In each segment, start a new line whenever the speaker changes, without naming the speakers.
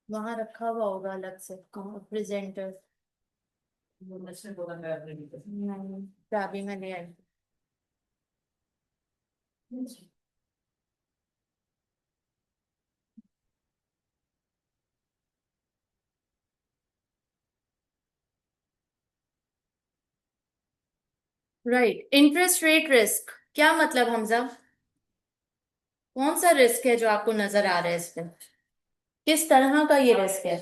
वहां रखा हुआ होगा अलग से प्रेजेंटर। नहीं, चाबी में ले आई। राइट, इंटरेस्ट रेट रिस्क क्या मतलब हमजा? कौन सा रिस्क है जो आपको नजर आ रहा है इसमें? किस तरह का ये रिस्क है?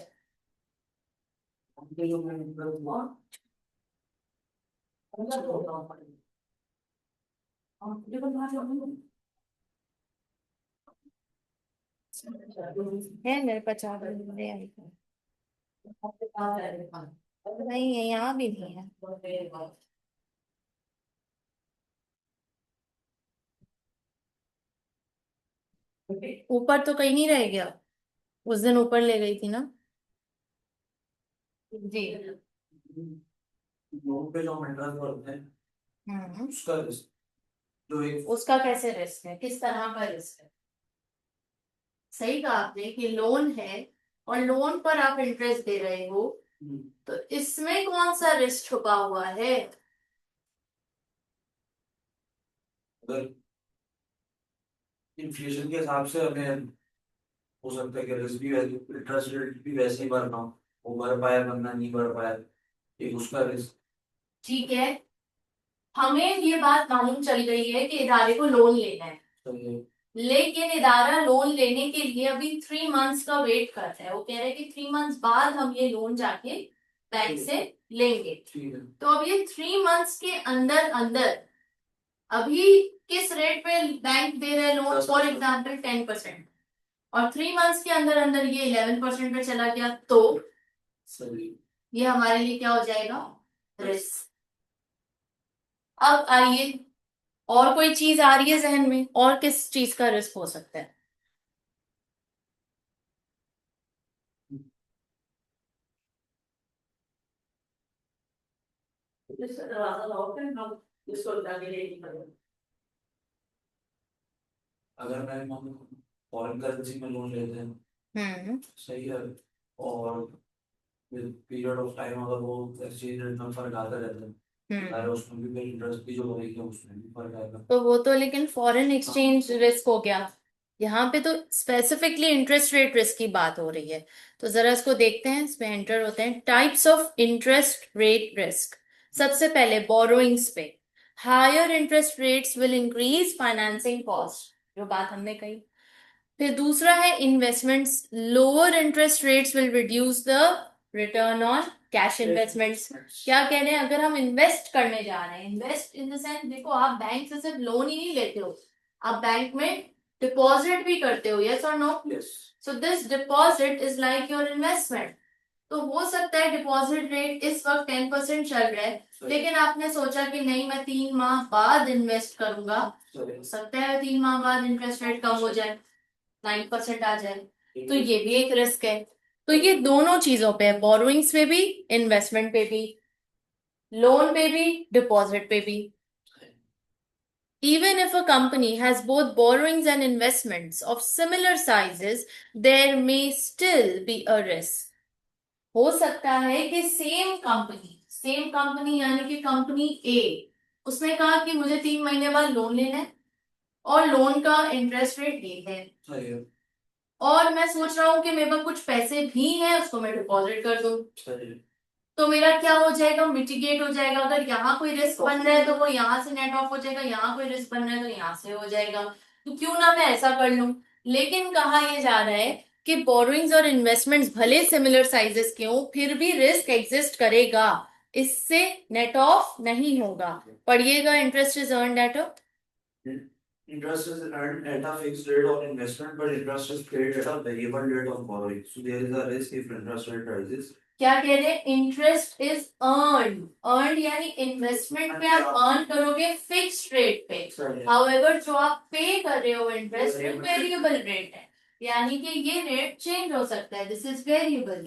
है मेरे पचास ले आई। नहीं है, यहाँ भी नहीं है। ऊपर तो कहीं नहीं रह गया। उस दिन ऊपर ले गई थी ना। जी।
लोन पे जो हम इंटरेस्ट भरते हैं
हम्म।
उसका रिस्क, जो एक
उसका कैसे रिस्क है, किस तरह का रिस्क है? सही कहा आपने कि लोन है और लोन पर आप इंटरेस्ट दे रहे हो, तो इसमें कौन सा रिस्क छुपा हुआ है?
अगर इन्फ्लेशन के हिसाब से हमें हो सकता है कि रिस्क भी वैसे, इंटरेस्ट रेट भी वैसे ही भरना हो, वो भर पाया बंदा नहीं भर पाया, एक उसका रिस्क।
ठीक है, हमें ये बात मालूम चल गई है कि इदारे को लोन लेना है,
तो ये
लेकिन इदारा लोन लेने के लिए अभी 3 मंथ्स का वेट करता है। वो कह रहे हैं कि 3 मंथ्स बाद हम ये लोन जाके बैंक से लेंगे।
ठीक है।
तो अब ये 3 मंथ्स के अंदर अंदर अभी किस रेट पे बैंक दे रहे हैं लोन? फॉर एग्जाम्पल 10%, और 3 मंथ्स के अंदर अंदर ये 11% पे चला गया, तो
सही।
ये हमारे लिए क्या हो जाएगा? रिस्क। अब आइए, और कोई चीज आ रही है जहन में, और किस चीज का रिस्क हो सकता है?
अगर मैं फॉरेन करेंसी में लोन लेते हैं,
हम्म।
सही है, और पीरियड ऑफ टाइम अगर वो एक्सचेंज रेट में फर्क आता रहता है,
हम्म।
उसमें भी फिर इंटरेस्ट भी जो बढ़ेगी उसमें भी फर्क आएगा।
तो वो तो लेकिन फॉरेन एक्सचेंज रिस्क हो गया। यहाँ पे तो स्पेसिफिकली इंटरेस्ट रेट रिस्क की बात हो रही है। तो जरा इसको देखते हैं, इसमें एंटर होते हैं types of interest rate risk. सबसे पहले बोरोइंग्स पे, higher interest rates will increase financing cost, जो बात हमने कही। फिर दूसरा है investments, lower interest rates will reduce the return on cash investments. क्या कह रहे हैं? अगर हम इन्वेस्ट करने जा रहे हैं, इन्वेस्ट इन द सेंस, देखो आप बैंक से सिर्फ लोन ही नहीं लेते हो, आप बैंक में डिपॉजिट भी करते हो, यस और no?
Yes.
So this deposit is like your investment. तो हो सकता है डिपॉजिट रेट इस वक्त 10% चल रहा है, लेकिन आपने सोचा कि नहीं मैं 3 माह बाद इन्वेस्ट करूंगा, हो सकता है 3 माह बाद इंटरेस्ट रेट कम हो जाए, 9% आ जाए, तो ये भी एक रिस्क है। तो ये दोनों चीजों पे है, बोरोइंग्स पे भी, इन्वेस्टमेंट पे भी, लोन पे भी, डिपॉजिट पे भी। Even if a company has both borrowings and investments of similar sizes, there may still be a risk. हो सकता है कि सेम कंपनी यानी कि कंपनी ए, उसने कहा कि मुझे 3 महीने बाद लोन लेना है और लोन का इंटरेस्ट रेट ये है,
सही है।
और मैं सोच रहा हूँ कि मेरे पास कुछ पैसे भी हैं, उसको मैं डिपॉजिट कर दूं,
सही है।
तो मेरा क्या हो जाएगा? मिटिगेट हो जाएगा। अगर यहाँ कोई रिस्क बन रहा है तो वो यहाँ से नेट ऑफ हो जाएगा, यहाँ कोई रिस्क बन रहा है तो यहाँ से हो जाएगा, तो क्यों ना मैं ऐसा कर लूं। लेकिन कहा यह जा रहा है कि बोरोइंग्स और इन्वेस्टमेंट्स भले सिमिलर साइजेस के हो, फिर भी रिस्क एग्जिस्ट करेगा, इससे नेट ऑफ नहीं होगा। पढ़िएगा, interest is earned at
Interest is earned at a fixed rate on investment, but interest is paid at a variable rate on borrowing. So there is a risk if interest rate rises.
क्या कह रहे हैं, interest is earn, earn यानी investment पे आप earn करोगे fixed rate पे, however जो आप पे कर रहे हो इंटरेस्ट वो वेरिएबल रेट है, यानी कि ये रेट चेंज हो सकता है, this is variable,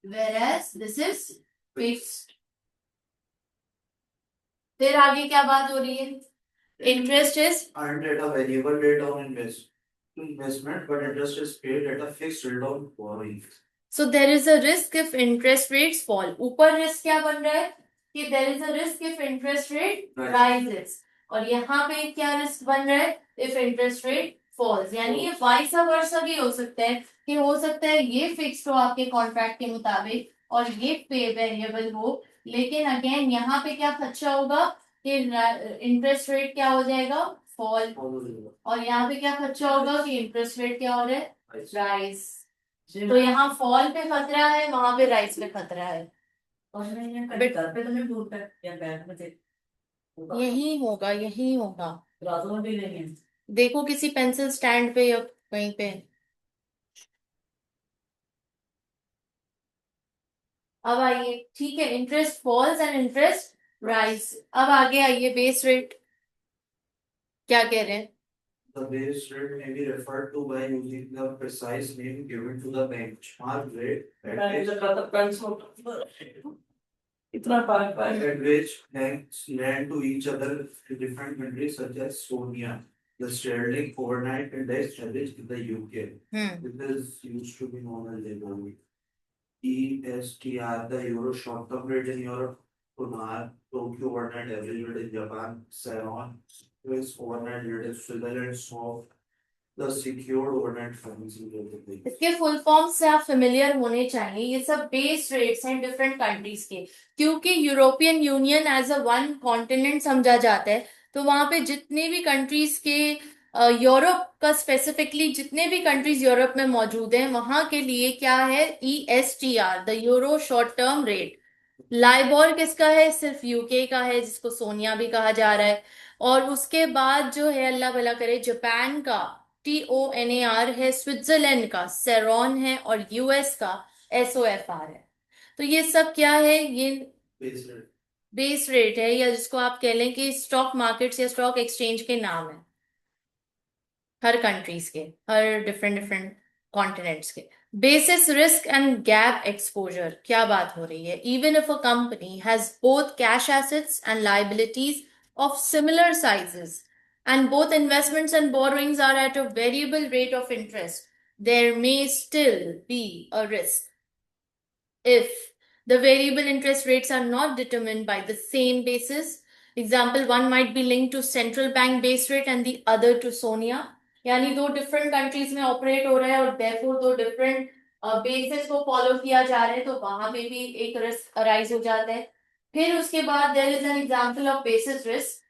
whereas this is fixed. फिर आगे क्या बात हो रही है, interest is
earned at a variable rate on investment, but interest is paid at a fixed rate on borrowing.
so there is a risk if interest rates fall, ऊपर risk क्या बन रहा है कि there is a risk if interest rate rises, और यहाँ पे क्या रिस्क बन रहा है if interest rate falls, यानी ये वाइस वर्सा भी हो सकता है कि हो सकता है ये फिक्स्ड हो आपके कॉन्ट्रैक्ट के मुताबिक और ये पे वेरिएबल हो, लेकिन अगेन यहाँ पे क्या खर्चा होगा कि इंटरेस्ट रेट क्या हो जाएगा फॉल, और यहाँ पे क्या खर्चा होगा कि इंटरेस्ट रेट क्या हो रहा है राइज, तो यहाँ फॉल पे खतरा है, वहां पे राइज पे खतरा है, यही होगा यही होगा, देखो किसी पेंसिल स्टैंड पे या कहीं पे। अब आइए, ठीक है, interest falls and interest rise, अब आगे आइए बेस रेट क्या कह रहे हैं।
The base rate may be referred to by using the precise name given to the benchmark rate at which banks lend to each other in different countries such as Sonia, the sterling overnight index average in the UK. This is used to be known as LIBOR. ESTR, the euro short-term rate in Europe, Kunar, Tokyo overnight average rate in Japan, Saron, Swiss overnight rate in Switzerland, SOF, the secured overnight financing rate.
इसके full form से आप familiar होने चाहिए, ये सब base rates हैं different countries के, क्योंकि European Union as a one continent समझा जाता है, तो वहां पे जितने भी कंट्रीज के यूरोप का स्पेसिफिकली जितने भी कंट्रीज यूरोप में मौजूद हैं वहां के लिए क्या है ESTR, the euro short term rate. LIBOR किसका है, सिर्फ यूके का है जिसको सोनिया भी कहा जा रहा है, और उसके बाद जो है अल्लाह भला करे जापान का TONAR है, स्विट्जरलैंड का सेरॉन है, और यूएस का SOFR है। तो ये सब क्या है, ये बेस रेट है, या जिसको आप कह लें कि स्टॉक मार्केट्स या स्टॉक एक्सचेंज के नाम है हर कंट्रीज के, हर डिफरेंट डिफरेंट कॉन्टिनेंट्स के। Basis risk and gap exposure क्या बात हो रही है, even if a company has both cash assets and liabilities of similar sizes and both investments and borrowings are at a variable rate of interest, there may still be a risk if the variable interest rates are not determined by the same basis. Example, one might be linked to central bank base rate and the other to SONIA. यानी दो different countries में operate हो रहा है और therefore दो different basis को follow किया जा रहा है, तो वहां पे भी एक रिस्क अराइज हो जाता है। फिर उसके बाद there is an example of basis risk,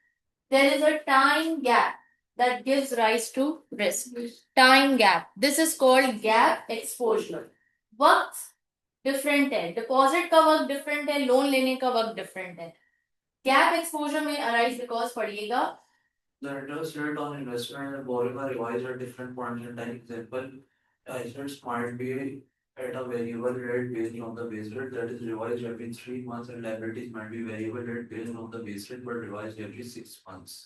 there is a time gap that gives rise to risk. Time gap. This is called gap exposure. वक्त डिफरेंट है, डिपॉजिट का वक्त डिफरेंट है, लोन लेने का वक्त डिफरेंट है, गैप एक्सपोजर में अराइज बिकॉज पढ़िएगा
The interest rate on investment and borrowing are revised at different points in time. Example, assets might be at a variable rate based on the base rate that is revised every 3 months, and liabilities might be variable rate based on the base rate but revised every 6 months.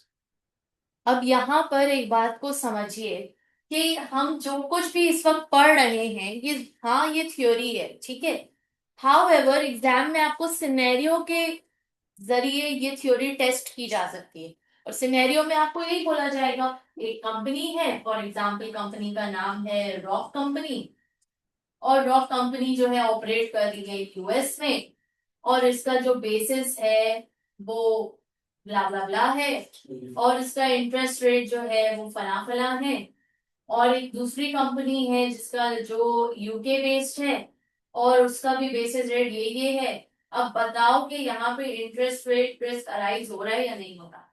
अब यहाँ पर एक बात को समझिए कि हम जो कुछ भी इस वक्त पढ़ रहे हैं ये, हाँ ये थ्योरी है, ठीक है, हाउएवर एग्जाम में आपको सिनेरियो के जरिए ये थ्योरी टेस्ट की जा सकती है, और सिनेरियो में आपको यही बोला जाएगा एक कंपनी है, फॉर एग्जांपल कंपनी का नाम है रॉक कंपनी, और रॉक कंपनी जो है ऑपरेट कर रही है यूएस में, और इसका जो बेसिस है वो ब्ला ब्ला ब्ला है, और इसका इंटरेस्ट रेट जो है वो फला फला है, और एक दूसरी कंपनी है जिसका जो यूके बेस्ड है और उसका भी बेसिस रेट ये है। अब बताओ कि यहाँ पे इंटरेस्ट रेट रिस्क अराइज हो रहा है या नहीं हो रहा,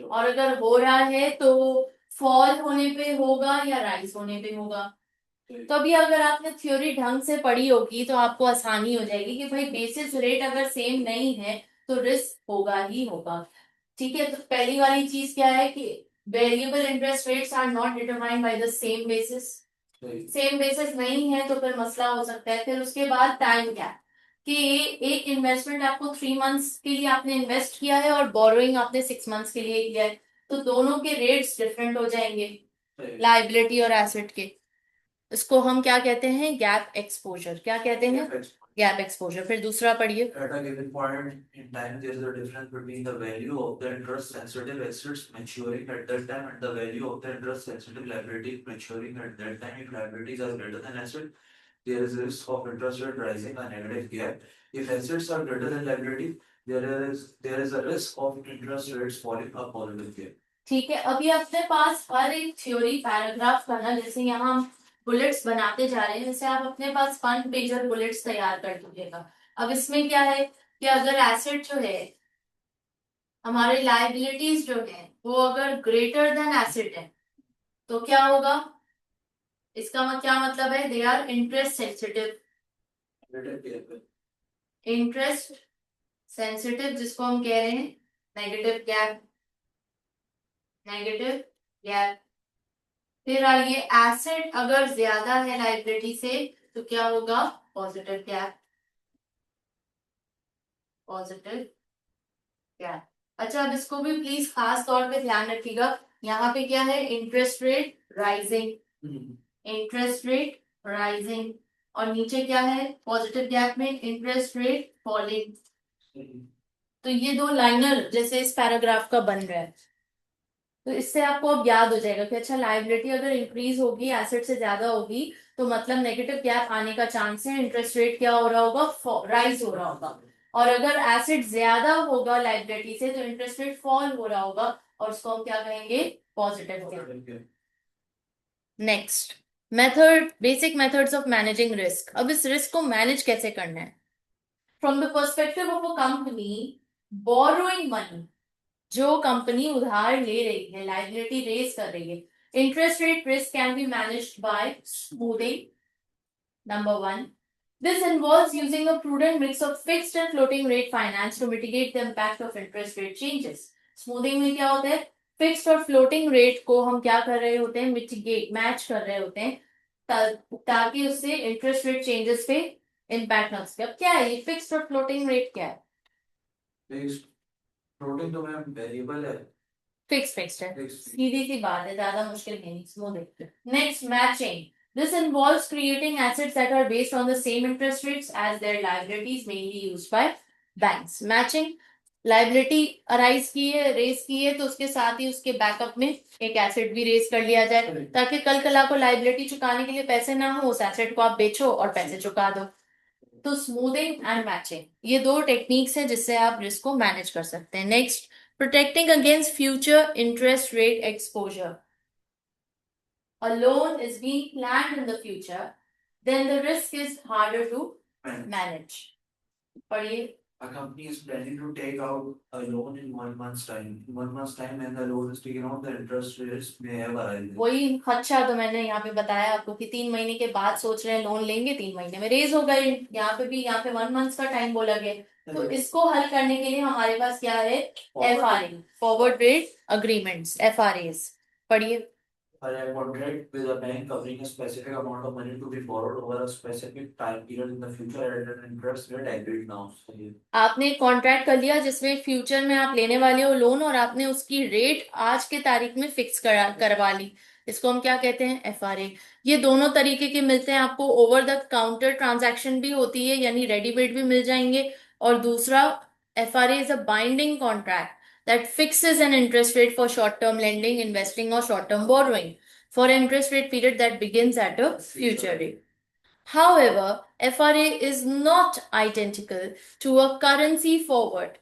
और अगर हो रहा है तो फॉल होने पे होगा या राइज होने पे होगा। तो अभी अगर आपने थ्योरी ढंग से पढ़ी होगी तो आपको आसानी हो जाएगी कि भाई बेसिस रेट अगर सेम नहीं है तो रिस्क होगा ही होगा। ठीक है, तो पहली वाली चीज क्या है कि variable interest rates are not determined by the same basis, same basis नहीं है तो फिर मसला हो सकता है। फिर उसके बाद टाइम गैप, कि एक इन्वेस्टमेंट आपको 3 मंथ्स के लिए आपने इन्वेस्ट किया है और बोरोइंग आपने 6 मंथ्स के लिए किया है, तो दोनों के रेट्स डिफरेंट हो जाएंगे लाइबिलिटी और एसेट के। इसको हम क्या कहते हैं, गैप एक्सपोजर। क्या कहते हैं, गैप एक्सपोजर। फिर दूसरा पढ़िए।
At a given point in time, there is a difference between the value of the interest-sensitive assets maturing at that time and the value of the interest-sensitive liabilities maturing at that time. If liabilities are greater than assets, there is a risk of interest rate rising a negative gap. If assets are greater than liabilities, there is a risk of interest rates falling a positive gap.
ठीक है, अभी अपने पास हर एक theory paragraph का ना, जैसे यहाँ हम बुलेट्स बनाते जा रहे हैं, जैसे आप अपने पास 1 पेजर बुलेट्स तैयार कर लीजिएगा। अब इसमें क्या है कि अगर एसेट जो है, हमारे लाइबिलिटीज जो है, वो अगर ग्रेटर देन एसेट है तो क्या होगा, इसका क्या मतलब है, they are interest sensitive.
Negative gap.
Interest sensitive जिसको हम कह रहे हैं नेगेटिव गैप, नेगेटिव गैप। फिर आइए, एसेट अगर ज्यादा है लाइबिलिटी से तो क्या होगा, पॉजिटिव गैप, पॉजिटिव गैप। अच्छा, अब इसको भी प्लीज खास तौर पे ध्यान रखिएगा, यहाँ पे क्या है, interest rate rising, interest rate rising, और नीचे क्या है, पॉजिटिव गैप में इंटरेस्ट रेट फॉलिंग। तो ये दो लाइनर जैसे इस पैराग्राफ का बन रहा है, तो इससे आपको अब याद हो जाएगा कि अच्छा, लाइबिलिटी अगर इंक्रीज होगी, एसेट से ज्यादा होगी, तो मतलब नेगेटिव गैप आने का चांस है, इंटरेस्ट रेट क्या हो रहा होगा, राइज हो रहा होगा। और अगर एसेट ज्यादा होगा लाइबिलिटी से तो इंटरेस्ट रेट फॉल हो रहा होगा, और उसको हम क्या कहेंगे, positive gap. Next, method, basic methods of managing risk. अब इस रिस्क को मैनेज कैसे करना है, from the perspective of a company borrowing money, जो कंपनी उधार ले रही है, लाइबिलिटी रेज कर रही है, interest rate risk can be managed by smoothing. Number one, this involves using a prudent mix of fixed and floating rate finance to mitigate the impact of interest rate changes. Smoothing में क्या होता है, fixed और floating rate को हम क्या कर रहे होते हैं, मिटिगेट, मैच कर रहे होते हैं, ताकि उससे इंटरेस्ट रेट चेंजेस पे इम्पैक्ट ना सके। अब क्या है ये फिक्स्ड और फ्लोटिंग रेट, क्या है,
Fixed floating तो मैम वेरिएबल है।
फिक्स्ड है,
Fixed.
सीधी सी बात है, ज्यादा मुश्किल नहीं। Smoothing. Next, matching. This involves creating assets that are based on the same interest rates as their liabilities mainly used by banks. Matching, liability arise की है, रेस की है, तो उसके साथ ही उसके बैकअप में एक एसेट भी रेस कर लिया जाए, ताकि कल कला को लाइबिलिटी चुकाने के लिए पैसे ना हो, उस एसेट को आप बेचो और पैसे चुका दो। तो स्मूथिंग एंड मैचिंग, ये दो टेक्निक्स हैं जिससे आप रिस्क को मैनेज कर सकते हैं। Next, protecting against future interest rate exposure. A loan is being planned in the future, then the risk is harder to manage. पढ़िए।
A company is planning to take out a loan in 1 month's time. In 1 month's time, when the loan is taken out, the interest rates may have arisen.
वही खर्चा तो मैंने यहाँ पे बताया आपको कि 3 महीने के बाद सोच रहे हैं लोन लेंगे, 3 महीने में रेज हो गए। यहाँ पे भी, यहाँ पे 1 मंथ का टाइम बोला गया। तो इसको हल करने के लिए हमारे पास क्या है, FRA, forward rate agreements, FRAs। पढ़िए।
A contract with a bank covering a specific amount of money to be borrowed over a specific time period in the future at an interest rate agreed now.
आपने contract कर लिया जिसमें future में आप लेने वाले हो लोन, और आपने उसकी रेट आज के तारीख में फिक्स करवा ली, इसको हम क्या कहते हैं, FRA। ये दोनों तरीके के मिलते हैं आपको, ओवर द काउंटर ट्रांजैक्शन भी होती है, यानी रेडीमेड भी मिल जाएंगे, और दूसरा, FRA is a binding contract that fixes an interest rate for short-term lending, investing, or short-term borrowing for an interest rate period that begins at a future date. However, FRA is not identical to a currency forward.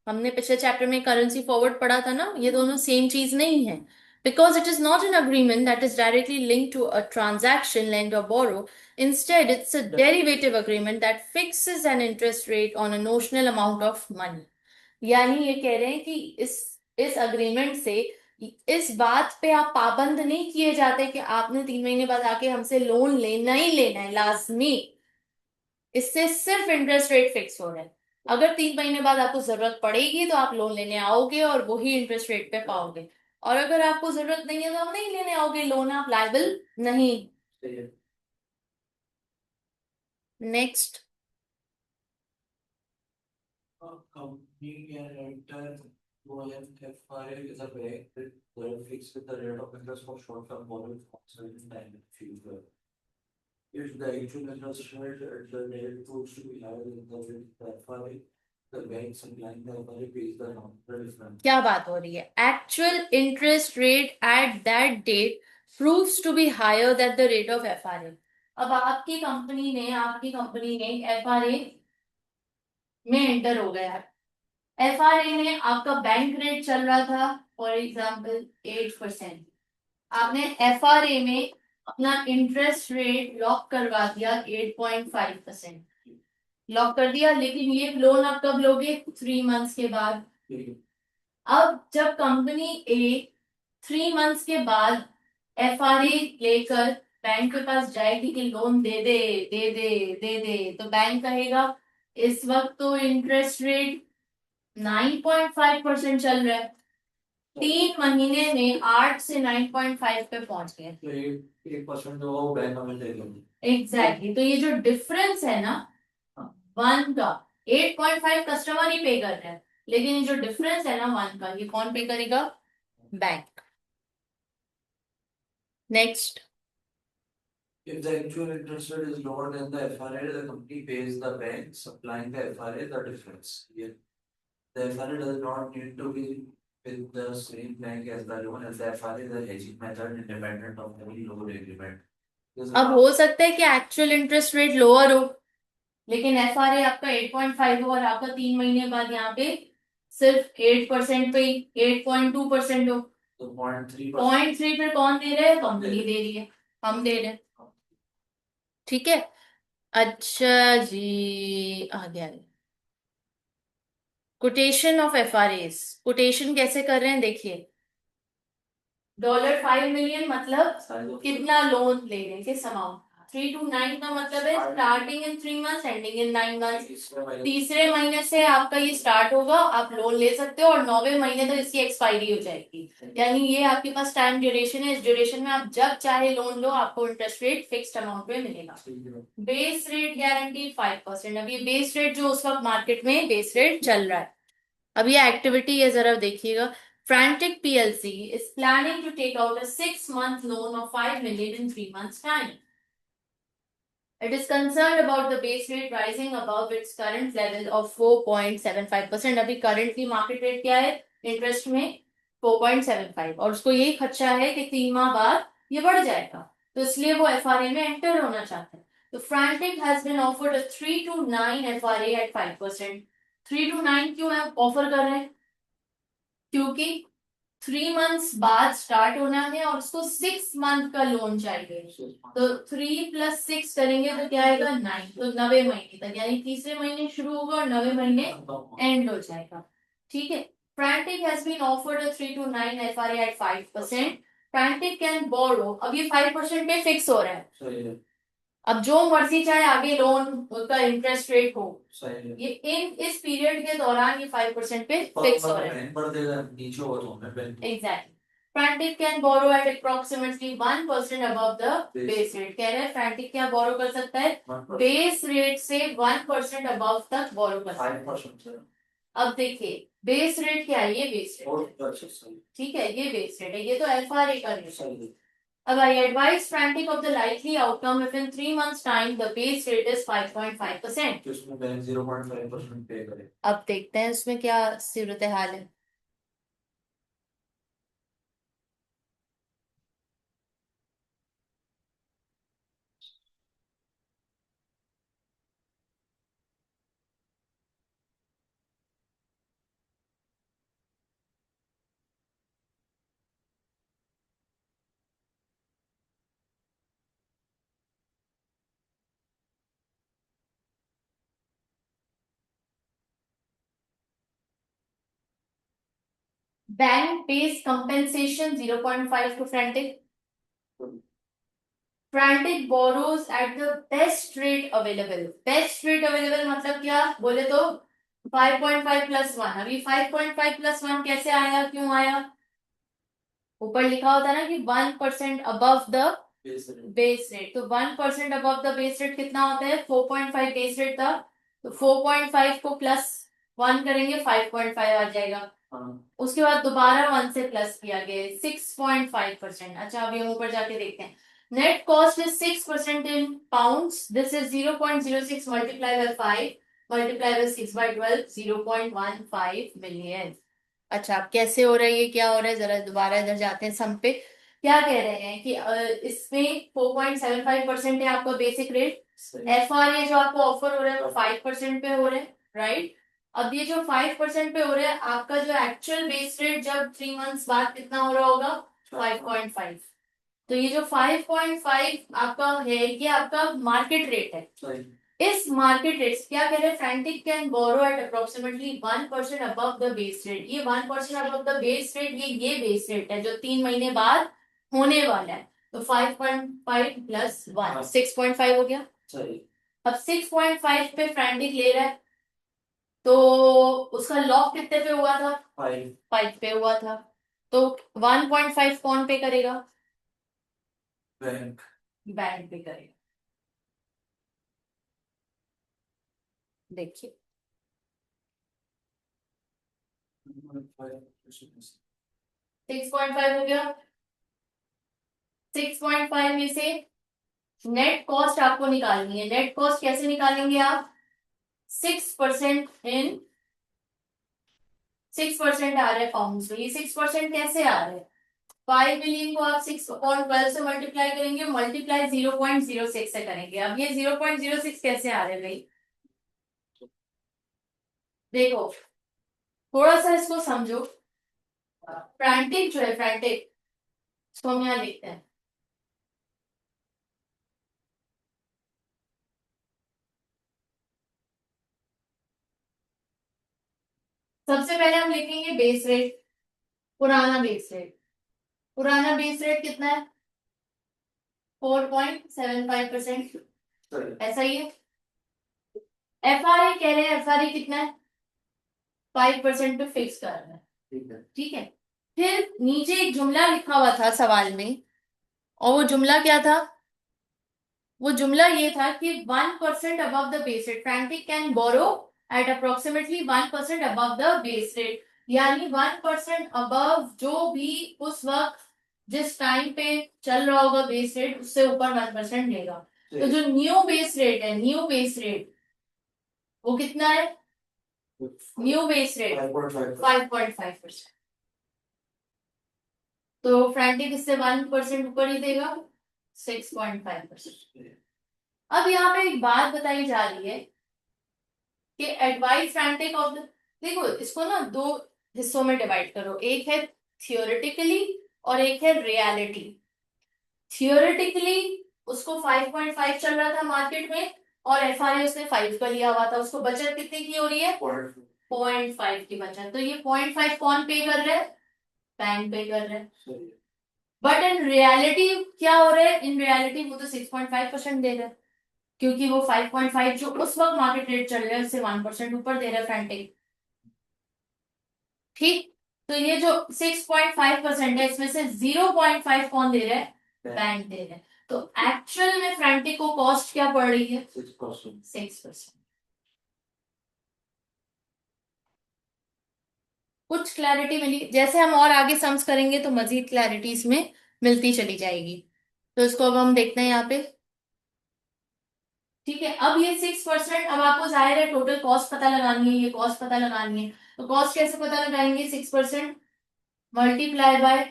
हमने पिछले chapter में currency forward पढ़ा था ना, ये दोनों same चीज नहीं है, because it is not an agreement that is directly linked to a transaction, lend or borrow. Instead, it's a derivative agreement that fixes an interest rate on a notional amount of money. यानी ये कह रहे हैं कि इस agreement से इस बात पे आप पाबंद नहीं किए जाते कि आपने 3 महीने बाद आके हमसे लोन लेना ही लेना है लाजमी। इससे सिर्फ इंटरेस्ट रेट फिक्स हो रहा है, अगर 3 महीने बाद आपको जरूरत पड़ेगी तो आप लोन लेने आओगे और वही इंटरेस्ट रेट पे पाओगे, और अगर आपको जरूरत नहीं है तो आप नहीं लेने आओगे लोन, आप लायबल नहीं।
सही है।
Next.
Company can enter OMFI is a bank that will fix with the rate of interest for short-term borrowing for certain time in the future. If the actual interest rate at the rate proves to be higher than the rate of the FRA, the bank supplying the FRA pays the amount difference.
क्या बात हो रही है? Actual interest rate at that date proves to be higher that the rate of FRA. अब आपकी company ने FRA में enter हो गया। एफआरए में आपका बैंक रेट चल रहा था फॉर एग्जांपल 8%। आपने एफआरए में अपना इंटरेस्ट रेट लॉक करवा दिया 8.5%। लॉक कर दिया, लेकिन ये लोन आप कब लोगे? 3 मंथ्स के बाद। अब जब कंपनी ए 3 मंथ्स के बाद एफआरए लेकर बैंक के पास जाएगी कि लोन दे दे, दे दे, दे दे, तो बैंक कहेगा इस वक्त तो इंटरेस्ट रेट 9.5% चल रहा है। 3 महीने में 8 से 9.5 पे पहुंच गए।
तो 1% जो वो बैंक हमें दे देंगे।
एग्जैक्टली। तो ये जो डिफरेंस है ना 1 का, 8.5 कस्टमर ही पे कर रहा है, लेकिन ये जो डिफरेंस है ना 1 का, ये कौन पे करेगा? Bank. Next.
If the actual interest rate is lower than the FRA, the company pays the bank supplying the FRA the difference. Yeah. The FRA does not need to be with the same bank as the loan, as the FRA is a hedging method independent of any loan agreement.
अब हो सकता है कि actual interest rate lower हो, लेकिन FRA आपका 8.5 हो और आपका 3 महीने बाद यहाँ पे सिर्फ 8% पे ही 8.2% हो।
तो 0.3%
0.3 पे कौन दे रहा है? कंपनी दे रही है, हम दे रहे हैं। ठीक है। अच्छा जी, आगे आगे। Quotation of FRS. कोटेशन कैसे कर रहे हैं देखिए। $5 million मतलब कितना लोन ले रहे हैं, किस अमाउंट? 3 to 9 का मतलब है starting in 3 months ending in 9 months. तीसरे महीने से आपका ये स्टार्ट होगा, आप लोन ले सकते हो और 9वें महीने तक इसकी एक्सपायरी हो जाएगी। यानी ये आपके पास टाइम ड्यूरेशन है, इस ड्यूरेशन में आप जब चाहे लोन लो, आपको इंटरेस्ट रेट फिक्स्ड अमाउंट में मिलेगा। Base rate guarantee 5%। अब ये बेस रेट जो उस वक्त मार्केट में बेस रेट चल रहा है। अब ये एक्टिविटी है, जरा देखिएगा। Frantic PLC is planning to take out a 6-month loan of 5 million in 3 months' time. It is concerned about the base rate rising above its current level of 4.75%. अभी currently market rate क्या है interest में? 4.75। और उसको यही खदशा है कि 3 माह बाद ये बढ़ जाएगा, तो इसलिए वो एफआरए में एंटर होना चाहते हैं। तो Frantic has been offered a 3 to 9 FRA at 5%। 3 to 9 क्यों ऑफर कर रहे हैं? क्योंकि 3 मंथ्स बाद स्टार्ट होना है और उसको 6 मंथ का लोन चाहिए। तो 3 + 6 करेंगे तो क्या आएगा? 9। तो 90 महीने तक, यानी तीसरे महीने शुरू होगा और 90 महीने एंड हो जाएगा। ठीक है। Frantic has been offered a 3 to 9 FRA at 5%। Frantic can borrow, अब ये 5% पे फिक्स हो रहा है। अब जो मर्जी चाहे आगे लोन का इंटरेस्ट रेट हो, ये इस पीरियड के दौरान ये 5% पे फिक्स हो रहा है। Exactly. Frantic can borrow at approximately 1% above the base rate। कह रहे हैं Frantic क्या बोरो कर सकता है? बेस रेट से 1% अबव तक बोरो कर सकता है। अब देखिए बेस रेट क्या है? ये बेस रेट, ठीक है, ये बेस रेट है, ये तो एफआरए का रेट है। अब I advise Frantic of the likely outcome if in 3 months time the base rate is 5.5%।
उसमें बैंक 0.5% पे करे।
अब देखते हैं उसमें क्या सूरत हाल है। Bank pays compensation 0.5 to Frantic। Frantic borrows at the best rate available। Best rate available मतलब क्या बोले तो 5.5 + 1। अभी 5.5 + 1 कैसे आया, क्यों आया? ऊपर लिखा होता है ना कि 1% above the
Base rate.
Base rate, तो 1% अबव द बेस रेट कितना होता है? 4.5 बेस रेट था, तो 4.5 को प्लस 1 करेंगे 5.5 आ जाएगा।
हाँ,
उसके बाद दोबारा 1 से प्लस किया गया 6.5%। अच्छा अभी हम ऊपर जाके देखते हैं। Net cost is 6% in pounds, this is 0.06 multiply by 5 multiply by 6 by 12, 0.15 million. अच्छा अब कैसे हो रहा है ये, क्या हो रहा है, जरा दोबारा इधर जाते हैं सम पे। क्या कह रहे हैं कि इसमें 4.75% है आपका बेसिक रेट,
सही।
एफ आर ए जो आपको ऑफर हो रहा है वो 5% पे हो रहा है, राइट। अब ये जो 5% पे हो रहा है, आपका जो एक्चुअल बेस रेट जब 3 मंथ्स बाद कितना हो रहा होगा? 5.5। तो ये जो 5.5 आपका है, ये आपका मार्केट रेट है।
सही।
इस मार्केट रेट क्या कह रहे हैं? Frantic can borrow at approximately 1% above the base rate. ये 1% अबव द बेस रेट, ये बेस रेट है जो 3 महीने बाद होने वाला है। तो 5.5 प्लस 1 6.5 हो गया।
सही।
अब 6.5 पे फ्रैंटिक ले रहा है, तो उसका लॉक कितने पे हुआ था?
5.
5 पे हुआ था। तो 1.5 कौन पे करेगा?
बैंक.
बैंक पे करेगा। देखिए 6.5 हो गया। 6.5 में से नेट कॉस्ट आपको निकालनी है। नेट कॉस्ट कैसे निकालेंगे आप? 6% इन 6% आ रहा है पाउंड में, ये 6% कैसे आ रहा है? 5 मिलियन को आप 6.12 से मल्टीप्लाई करेंगे, मल्टीप्लाई 0.06 से करेंगे। अब ये 0.06 कैसे आ रहे हैं भाई? देखो थोड़ा सा इसको समझो। फ्रैंटिक जो है, फ्रैंटिक, इसको हम यहाँ लिखते हैं। सबसे पहले हम लिखेंगे बेस रेट, पुराना बेस रेट। पुराना बेस रेट कितना है? 4.75%।
सही.
ऐसा ही है। एफ आर ए कह रहे हैं, एफ आर ए कितना है? 5% पे फिक्स कर रहे हैं,
ठीक है.
ठीक है। फिर नीचे एक जुमला लिखा हुआ था सवाल में, और वो जुमला क्या था? वो जुमला ये था कि 1% above the base rate, Frantic can borrow at approximately 1% above the base rate. यानी 1% अबव जो भी उस वक्त जिस टाइम पे चल रहा होगा बेस रेट, उससे ऊपर 1% लेगा। तो जो न्यू बेस रेट है, न्यू बेस रेट वो कितना है? New base rate 5.5%। तो फ्रैंटिक इससे 1% ऊपर ही देगा, 6.5%। अब यहाँ पे एक बात बताई जा रही है कि एडवाइस फ्रैंटिक ऑफ द, देखो इसको ना दो हिस्सों में डिवाइड करो, एक है थियोरेटिकली और एक है रियलिटी। थियोरेटिकली उसको 5.5 चल रहा था मार्केट में, और एफआरए उसने 5 का लिया हुआ था, उसको बचत कितने की हो रही है? 0.5 की बचत। तो ये 0.5 कौन पे कर रहा है? बैंक पे कर रहा है। बट इन रियलिटी क्या हो रहा है? इन रियलिटी वो तो 6.5% दे रहा है, क्योंकि वो 5.5 जो उस वक्त मार्केट रेट चल रहा है उससे 1% ऊपर दे रहा है फ्रंटिंग, ठीक। तो ये जो 6.5% है, इसमें से 0.5 कौन दे रहा है? बैंक दे रहा है। तो एक्चुअल में फ्रंटिंग को कॉस्ट क्या पड़ रही है? 6%। कुछ क्लैरिटी मिली? जैसे हम और आगे सम्स करेंगे तो मजीद क्लैरिटी इसमें मिलती चली जाएगी। तो इसको अब हम देखते हैं यहाँ पे, ठीक है। अब ये 6%, अब आपको जाहिर है टोटल कॉस्ट पता लगानी है, ये कॉस्ट पता लगानी है। तो कॉस्ट कैसे पता लगाएंगे? 6% मल्टीप्लाई बाय,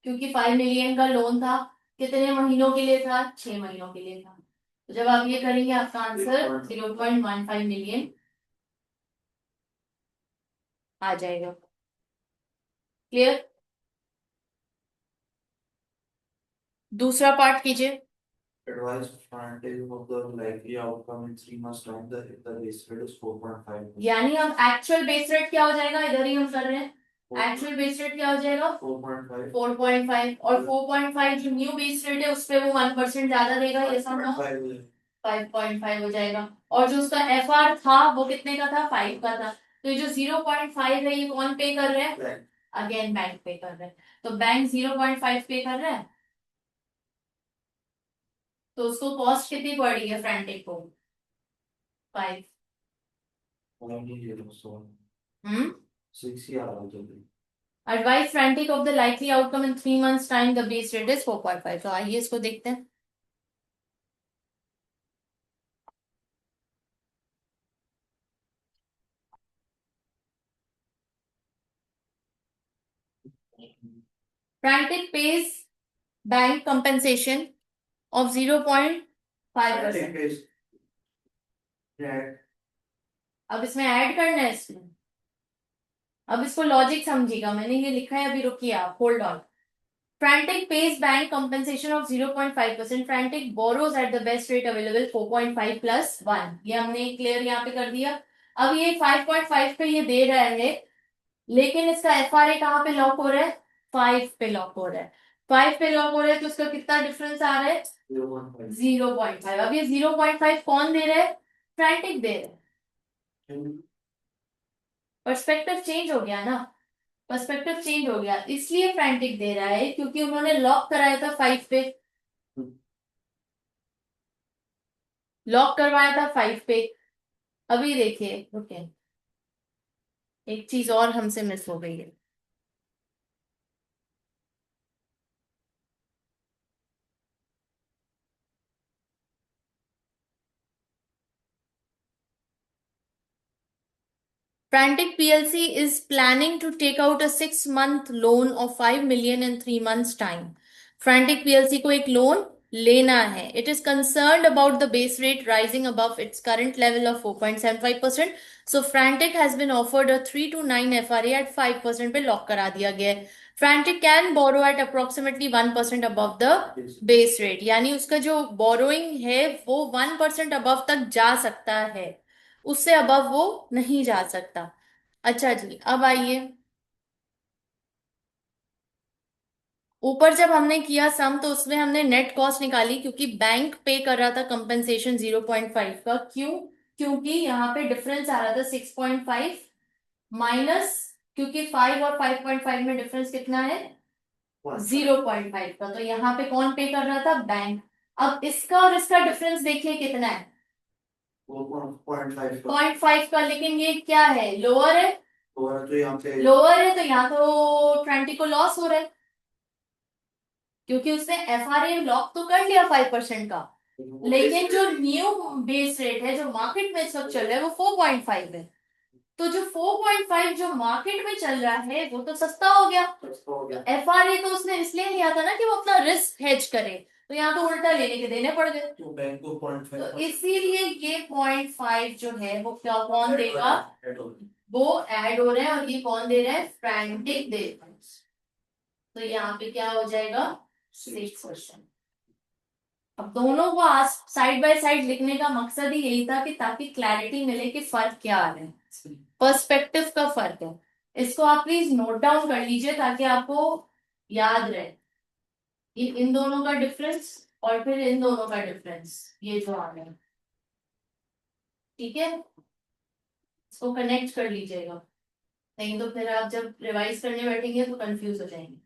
क्योंकि 5 मिलियन का लोन था, कितने महीनों के लिए था? 6 महीनों के लिए था। तो जब आप ये करेंगे आपका आंसर 0.15 मिलियन आ जाएगा। क्लियर? दूसरा पार्ट कीजिए।
Advice Frantic of the likely outcome in 3 months time that if the base rate is 4.5.
यानी अब एक्चुअल बेस रेट क्या हो जाएगा? इधर ही हम कर रहे हैं, एक्चुअल बेस रेट क्या हो जाएगा?
4.5.
4.5, और 4.5 जो न्यू बेस रेट है उस पे वो 1% ज्यादा देगा, ये समझो 5.5 हो जाएगा। और जो उसका एफ आर था वो कितने का था? 5 का था। तो ये जो 0.5 है ये कौन पे कर रहे हैं? अगेन बैंक पे कर रहे हैं। तो बैंक 0.5 पे कर रहा है, तो उसको कॉस्ट कितनी पड़ रही है फ्रैंटिक को? 5।
0.0 so
हम्म
6 ही आ रहा है जल्दी।
advise frantic of the likely outcome in 3 months time, the base rate is 4.5। तो आइए इसको देखते हैं। frantic pays bank compensation of 0.5%।
Frantic is that
अब इसमें ऐड करना है इसमें। अब इसको लॉजिक समझिएगा, मैंने ये लिखा है, अभी रुकिए आप, hold on. Frantic pays bank compensation of 0.5%. Frantic borrows at the best rate available 4.5 plus 1। ये हमने क्लियर यहाँ पे कर दिया। अब ये 5.5 पे ये दे रहा है, लेकिन इसका एफआरए कहाँ पे लॉक हो रहा है? 5 पे लॉक हो रहा है। 5 पे लॉक हो रहा है तो उसका कितना डिफरेंस आ रहा है? 0.5। अब ये 0.5 कौन दे रहा है? फ्रैंटिक दे रहा है। पर्सपेक्टिव चेंज हो गया ना, पर्सपेक्टिव चेंज हो गया, इसलिए फ्रैंटिक दे रहा है क्योंकि उन्होंने लॉक कराया था 5 पे, लॉक करवाया था 5 पे। अभी देखिए, ओके, एक चीज और हमसे मिस हो गई है। Frantic PLC is planning to take out a 6 month loan of 5 million in 3 months time। Frantic PLC को एक लोन लेना है। It is concerned about the base rate rising above its current level of 4.75%। So Frantic has been offered a 3 to 9 FRA at 5% पे lock करा दिया गया है। Frantic can borrow at approximately 1% above the base rate। यानी उसका जो borrowing है वो 1% above तक जा सकता है, उससे अबव वो नहीं जा सकता। अच्छा जी, अब आइए, ऊपर जब हमने किया सम तो उसमें हमने नेट कॉस्ट निकाली, क्योंकि बैंक पे कर रहा था कंपनसेशन 0.5 का। क्यों? क्योंकि यहाँ पे डिफरेंस आ रहा था 6.5 माइनस, क्योंकि 5 और 5.5 में डिफरेंस कितना है? 0.5 का। तो यहाँ पे कौन पे कर रहा था? बैंक। अब इसका और इसका डिफरेंस देखिए कितना है? 0.5 का। लेकिन ये क्या है? लोअर है। लोअर है तो यहाँ तो 20 को लॉस हो रहा है, क्योंकि उसने एफआरए लॉक तो कर लिया 5% का, लेकिन जो न्यू बेस रेट है जो मार्केट में इस वक्त चल रहा है वो 4.5 है। तो जो 4.5 जो मार्केट में चल रहा है वो तो सस्ता हो गया। एफआरए तो उसने इसलिए लिया था ना कि वो अपना रिस्क हेज करे, तो यहाँ तो उल्टा लेने के देने पड़ गए।
तो बैंक को 0.5
तो इसीलिए ये 0.5 जो है वो क्या कौन देगा? वो ऐड हो रहा है, और ये कौन दे रहा है? फ्रैंटिक दे रहा है। तो यहाँ पे क्या हो जाएगा? 6%। अब दोनों को साइड बाय साइड लिखने का मकसद ही यही था कि ताकि क्लैरिटी मिले कि फर्क क्या आ रहा है, पर्सपेक्टिव का फर्क है। इसको आप प्लीज नोट डाउन कर लीजिए ताकि आपको याद रहे। ये इन दोनों का डिफरेंस और फिर इन दोनों का डिफरेंस, ये जो आ रहा है, ठीक है, इसको कनेक्ट कर लीजिएगा, नहीं तो फिर आप जब रिवाइज करने बैठेंगे तो कंफ्यूज हो जाएंगे।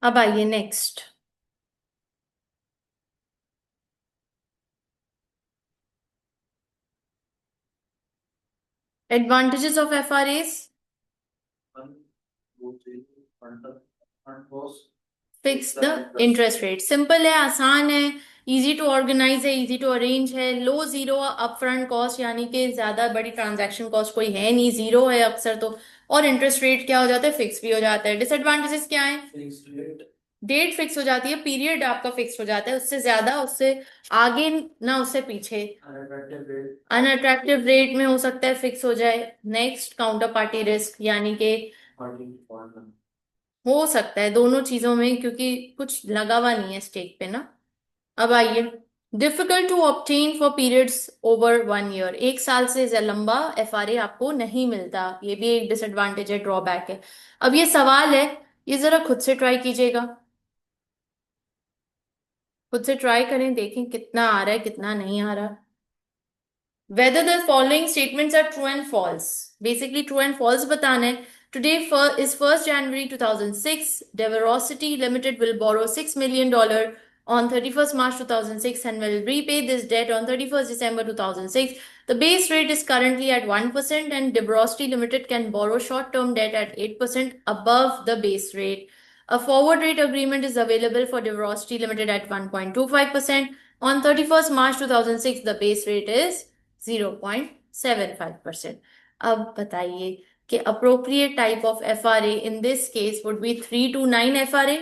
अब आइए next. Advantages of FRS. Fix the interest rate, simple है, आसान है, इजी टू ऑर्गेनाइज है, इजी टू अरेंज है, लो जीरो अपफ्रंट कॉस्ट, यानी कि ज्यादा बड़ी ट्रांजैक्शन कॉस्ट कोई है नहीं, जीरो है अक्सर तो। और इंटरेस्ट रेट क्या हो जाता है, फिक्स भी हो जाता है। डिसएडवांटेजेस क्या है, डेट फिक्स हो जाती है, पीरियड आपका फिक्स हो जाता है, उससे ज्यादा उससे आगे ना उससे पीछे। अनअट्रैक्टिव रेट में हो सकता है फिक्स हो जाए। नेक्स्ट, काउंटर पार्टी रिस्क, यानी कि हो सकता है दोनों चीजों में, क्योंकि कुछ लगा हुआ नहीं है स्टेक पे ना। अब आइए, difficult to obtain for periods over 1 year, 1 साल से लंबा एफआरए आपको नहीं मिलता, ये भी एक डिसएडवांटेज है, ड्रॉबैक है। अब ये सवाल है, ये जरा खुद से ट्राई कीजिएगा, खुद से ट्राई करें, देखें कितना आ रहा है कितना नहीं आ रहा। Whether the following statements are true and false. Basically, true and false बताना है. Today is 1st January 2006. Deverosity Limited will borrow $6 million on 31st March 2006 and will repay this debt on 31st December 2006. The base rate is currently at 1% and Deverosity Limited can borrow short-term debt at 8% above the base rate. A forward rate agreement is available for Deverosity Limited at 1.25%. On 31st March 2006, the base rate is 0.75%. अब बताइए कि appropriate type of FRA in this case would be 3 to 9 FRA.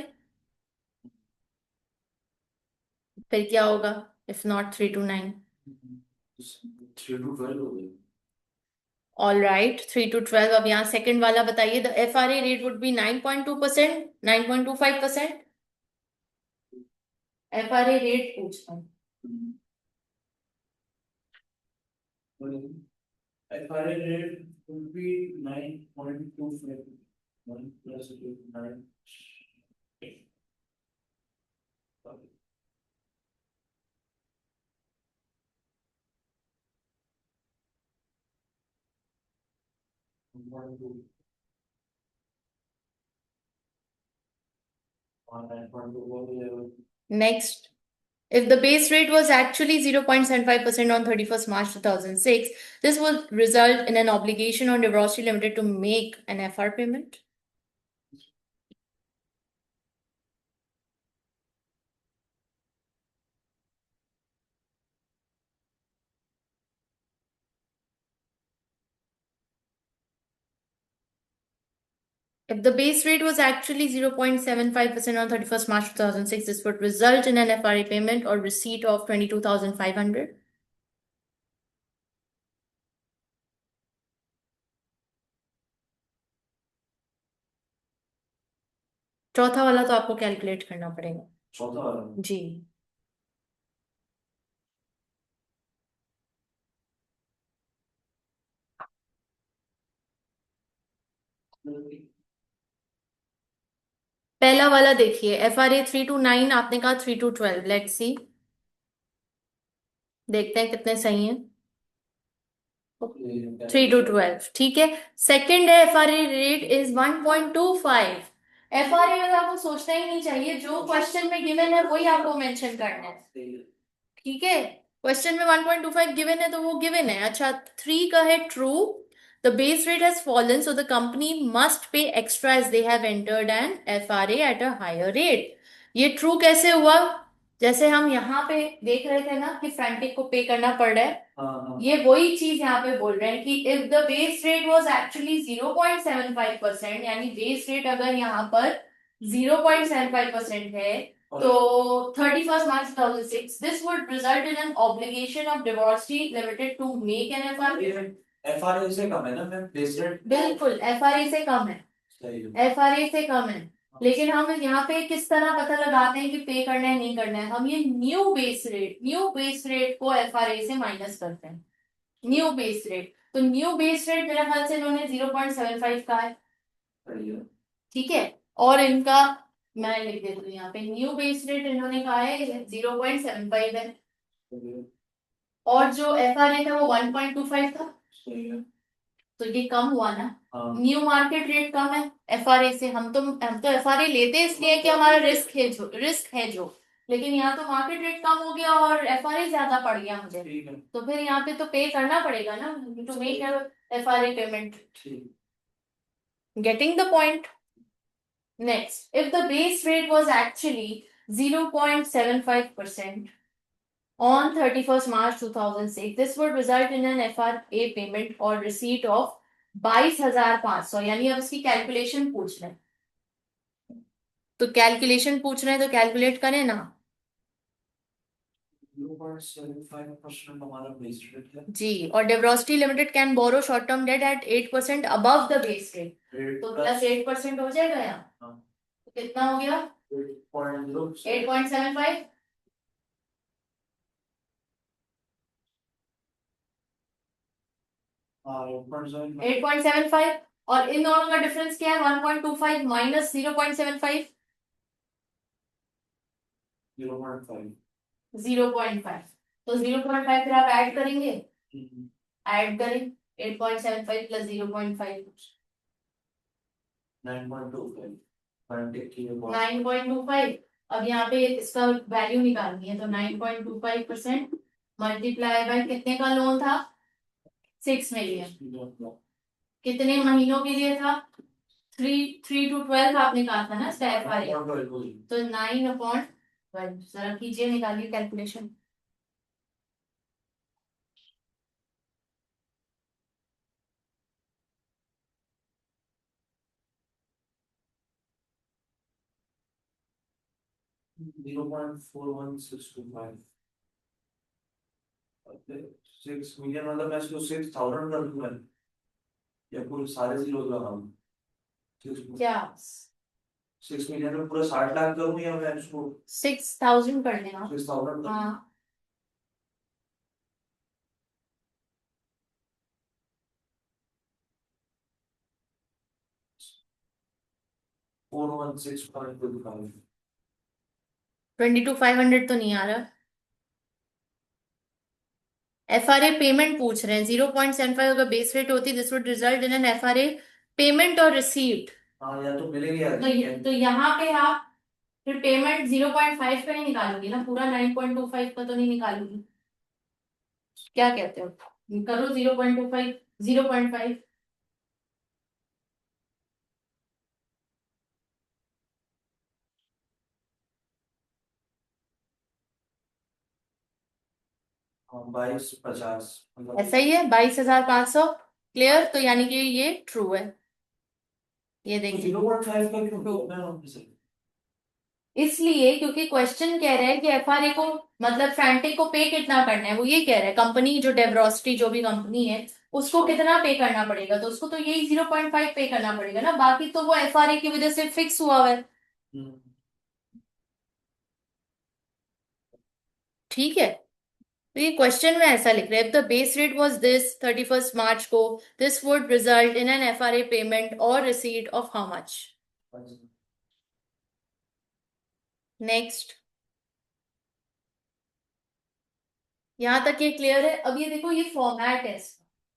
फिर क्या होगा if not 3 to 9?
3 to 12 हो गई।
All right, 3 to 12. अब यहाँ सेकंड वाला बताइए, the FRA rate would be 9.2%, 9.25%. FRA rate पूछता हूँ।
FRA rate would be 9.25. 1 plus 9.
Next, if the base rate was actually 0.75% on 31st March 2006, this would result in an obligation on Devrosity Limited to make an FR payment. If the base rate was actually 0.75% on 31st March 2006, this would result in an FRA payment or receipt of 22,500. चौथा वाला तो आपको calculate करना पड़ेगा।
चौथा वाला
जी, पहला वाला देखिए, FRA 3 to 9, आपने कहा 3 to 12। लेट्स सी, देखते हैं कितने सही हैं। 3 to 12, ठीक है। सेकंड है, FRA रेट इज 1.25। FRA में आपको सोचना ही नहीं चाहिए, जो क्वेश्चन में गिवन है वही आपको मेंशन करना है, ठीक है। क्वेश्चन में 1.25 गिवन है तो वो गिवन है। अच्छा, 3 का है true, the base rate has fallen so the company must pay extra as they have entered an FRA at a higher rate. ये ट्रू कैसे हुआ, जैसे हम यहाँ पे देख रहे थे ना कि फ्रंटिक को पे करना पड़ रहा है, ये वही चीज यहाँ पे बोल रहे हैं कि if the base rate was actually 0.75%, यानी बेस रेट अगर यहाँ पर 0.75% है, तो 31st March 2006, this would result in an obligation of Divorcity Limited to make an FRA.
FRA से कम है ना मैम, बेस रेट
बिल्कुल FRA से कम है,
सही है।
FRA से कम है, लेकिन हम यहाँ पे किस तरह पता लगाते हैं कि पे करना है नहीं करना है, हम ये न्यू बेस रेट को FRA से माइनस करते हैं, न्यू बेस रेट। तो न्यू बेस रेट मेरे ख्याल से इन्होंने 0.75 का है, ठीक है। और इनका मैं लिख देती हूँ यहाँ पे, न्यू बेस रेट इन्होंने कहा है 0.75 है, और जो FRA था वो 1.25 था, तो ये कम हुआ ना। न्यू मार्केट रेट कम है FRA से। हम तो FRA लेते हैं इसलिए कि हमारा रिस्क है जो, लेकिन यहाँ तो मार्केट रेट कम हो गया और FRA ज्यादा पड़ गया मुझे, तो फिर यहाँ पे तो पे करना पड़ेगा ना, to make FRA payment. Getting the point. Next, if the base rate was actually 0.75% on 31st March 2006, this would result in an FRA payment or receipt of 22,500, यानी अब इसकी कैलकुलेशन पूछ रहे हैं, तो कैलकुलेशन पूछ रहे हैं तो कैलकुलेट करें ना।
0.75% हमारा बेस रेट है
जी, और डेब्रोसिटी limited can borrow short term debt at 8% above the base rate, तो प्लस 8% हो जाएगा यहाँ। तो कितना हो गया 8.75। 8.75, और इन दोनों का डिफरेंस क्या है 1.25 माइनस 0.75, 0.5। तो 0.5 फिर आप ऐड करेंगे, ऐड करें 8.75 प्लस 0.5 9.25। अब यहाँ पे इसका वैल्यू निकालनी है, तो 9.25% मल्टीप्लाई बाय कितने का लोन था 6 मिलियन, कितने महीनों के लिए था 3 to 12 आपने कहा था ना इसका FRA, तो 9/12। जरा कीजिए, निकालिए कैलकुलेशन।
$6 million मतलब मैं इसको 6,000 कर दूंगा या पूरे सारे जीरो लगाऊं
क्या
6 मिलियन में पूरा 60 लाख करूं या मैं इसको
6,000 कर लेना।
6,000
हाँ
4165
22,500 तो नहीं आ रहा। FRA पेमेंट पूछ रहे हैं 0.75 अगर बेस रेट होती this would result in an FRA payment और रिसीव्ड।
हाँ या तो मिलेगी यार
तो यहाँ पे आप फिर पेमेंट 0.5 का ही निकालोगी ना, पूरा 9.25 का तो नहीं निकालोगी। क्या कहते हो, करो 0.25 0.5।
हाँ 2250
ऐसा ही है 22,500। क्लियर, तो यानी कि ये ट्रू है, ये देखिए
0.5 का क्यों मैं ऑफिस
इसलिए क्योंकि क्वेश्चन कह रहा है कि FRA को मतलब फ्रैंटिक को पे कितना करना है, वो ये कह रहा है कंपनी जो डेब्रोसिटी जो भी कंपनी है उसको कितना पे करना पड़ेगा, तो उसको तो यही 0.5 पे करना पड़ेगा ना, बाकी तो वो FRA की वजह से फिक्स हुआ हुआ है। ठीक है, तो ये क्वेश्चन में ऐसा लिख रहे हैं, the base rate was this 31st March को, this would result in an FRA payment और receipt of how much. Next, यहां तक ये क्लियर है। अब ये देखो ये फॉर्मेट है,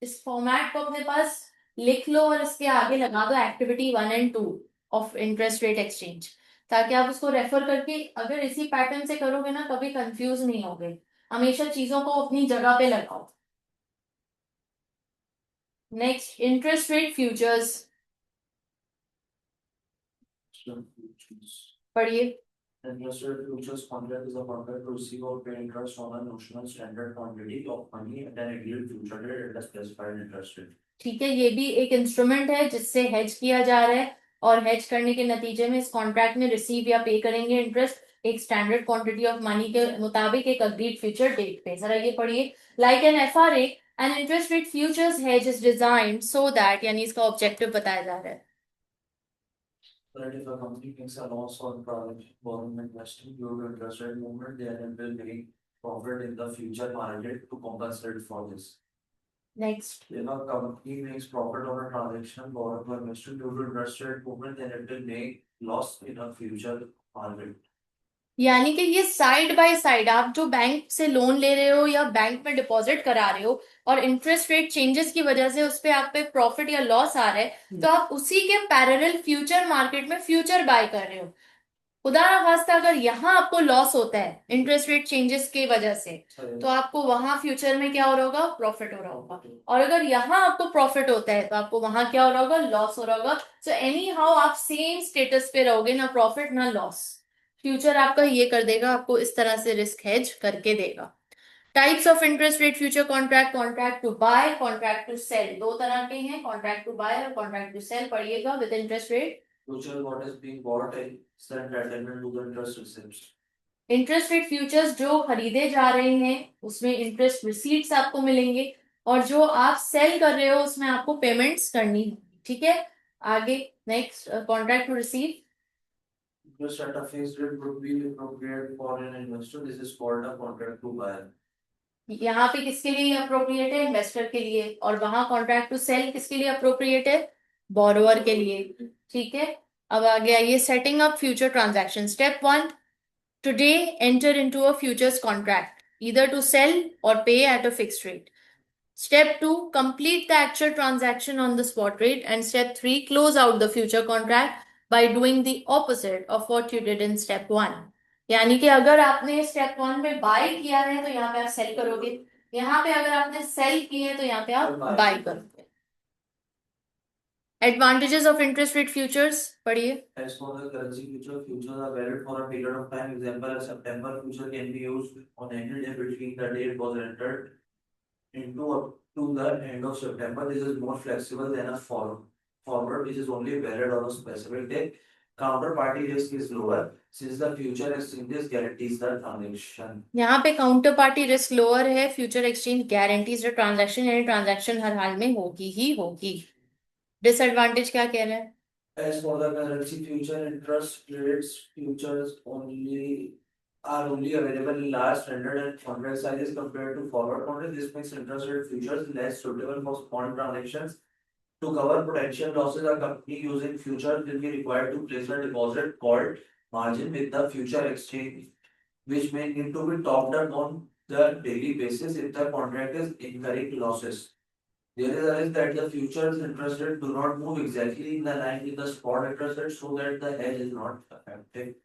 इस फॉर्मेट को अपने पास लिख लो और इसके आगे लगा दो activity 1 and 2 of interest rate exchange, ताकि आप उसको रेफर करके अगर इसी पैटर्न से करोगे ना कभी कंफ्यूज नहीं होगे, हमेशा चीजों को अपनी जगह पे लगाओ। नेक्स्ट, इंटरेस्ट रेट फ्यूचर्स पढ़िए।
Interest rate futures contract is a contract to receive or pay interest on a notional standard quantity of money at an agreed future date at a specified interest rate.
ठीक है, ये भी एक instrument है जिससे hedge किया जा रहा है, और हेज करने के नतीजे में इस कॉन्ट्रैक्ट में रिसीव या पे करेंगे इंटरेस्ट एक स्टैंडर्ड क्वांटिटी ऑफ मनी के मुताबिक एक अग्रीड फ्यूचर डेट पे। जरा ये पढ़िए, like an FRA N interest rate futures hedge is designed so that, यानी इसका ऑब्जेक्टिव बताया जा रहा है।
But if a company makes a loss on private borrowing investing due to interest rate movement, they will make profit in the future market to compensate for this.
Next.
company makes profit on a transaction borrowed by investor due to interest rate movement, then it will make loss in a future market.
यानी कि ये side by side आप जो bank से loan ले रहे हो या बैंक में डिपॉजिट करा रहे हो और इंटरेस्ट रेट चेंजेस की वजह से उस पे आप पे प्रॉफिट या लॉस आ रहा है, तो आप उसी के पैरेलल फ्यूचर मार्केट में फ्यूचर बाय कर रहे हो। उदाहरण खास्ता अगर यहाँ आपको लॉस होता है इंटरेस्ट रेट चेंजेस की वजह से, तो आपको वहां फ्यूचर में क्या हो रहा होगा, प्रॉफिट हो रहा होगा। और अगर यहाँ आपको प्रॉफिट होता है तो आपको वहां क्या हो रहा होगा, लॉस हो रहा होगा। सो एनी हाउ आप सेम स्टेटस पे रहोगे, ना प्रॉफिट ना लॉस। फ्यूचर आपका ये कर देगा, आपको इस तरह से रिस्क हेज करके देगा। Types of interest rate future contract, contract to buy, contract to sell, दो तरह के हैं, कॉन्ट्रैक्ट टू बाय और कॉन्ट्रैक्ट टू सेल। पढ़िएगा with interest rate.
Future what is being bought and is entitlement to the interest receipts.
Interest rate futures जो खरीदे जा रहे हैं उसमें इंटरेस्ट रिसीट्स आपको मिलेंगे, और जो आप सेल कर रहे हो उसमें आपको पेमेंट्स करनी है। ठीक है, आगे next, contract to receive.
Interest at a fixed rate would be appropriate for an investor. This is called a contract to buy.
यहाँ पे किसके लिए अप्रोप्रिएट है, इन्वेस्टर के लिए। और वहां कॉन्ट्रैक्ट टू सेल किसके लिए अप्रोप्रिएट है, बोरोवर के लिए। ठीक है, अब आगे आइए, setting up future transaction. Step one, today enter into a futures contract either to sell और pay at a fixed rate. Step 2, complete the actual transaction on the spot rate. And step 3, close out the future contract by doing the opposite of what you did in step 1. यानी कि अगर आपने step 1 में bye किया है तो यहाँ पे आप सेल करोगे, यहाँ पे अगर आपने सेल किए तो यहाँ पे आप बाय करोगे। Advantages of interest rate futures पढ़िए।
As for the currency future, futures are valid for a period of time. Example, a September future can be used on any day between the date was entered into up to the end of September. This is more flexible than a forward, which is only valid on a specific day. Counterparty risk is lower since the future exchanges guarantees the transaction.
यहाँ पे counter party risk lower है, future exchange guarantees the transaction, यानी transaction हर हाल में होगी ही होगी। Disadvantage क्या कह रहे हैं।
As for the currency future, interest rates futures only available in large standard and contract sizes compared to forward contracts. This makes interest rate futures less suitable for small transactions. To cover potential losses, a company using futures will be required to place a deposit called margin with the future exchange, which may need to be topped up on the daily basis if the contract is incurring losses. There is a risk that the futures interest rate do not move exactly in the line with the spot interest rate, so that the hedge is not affected.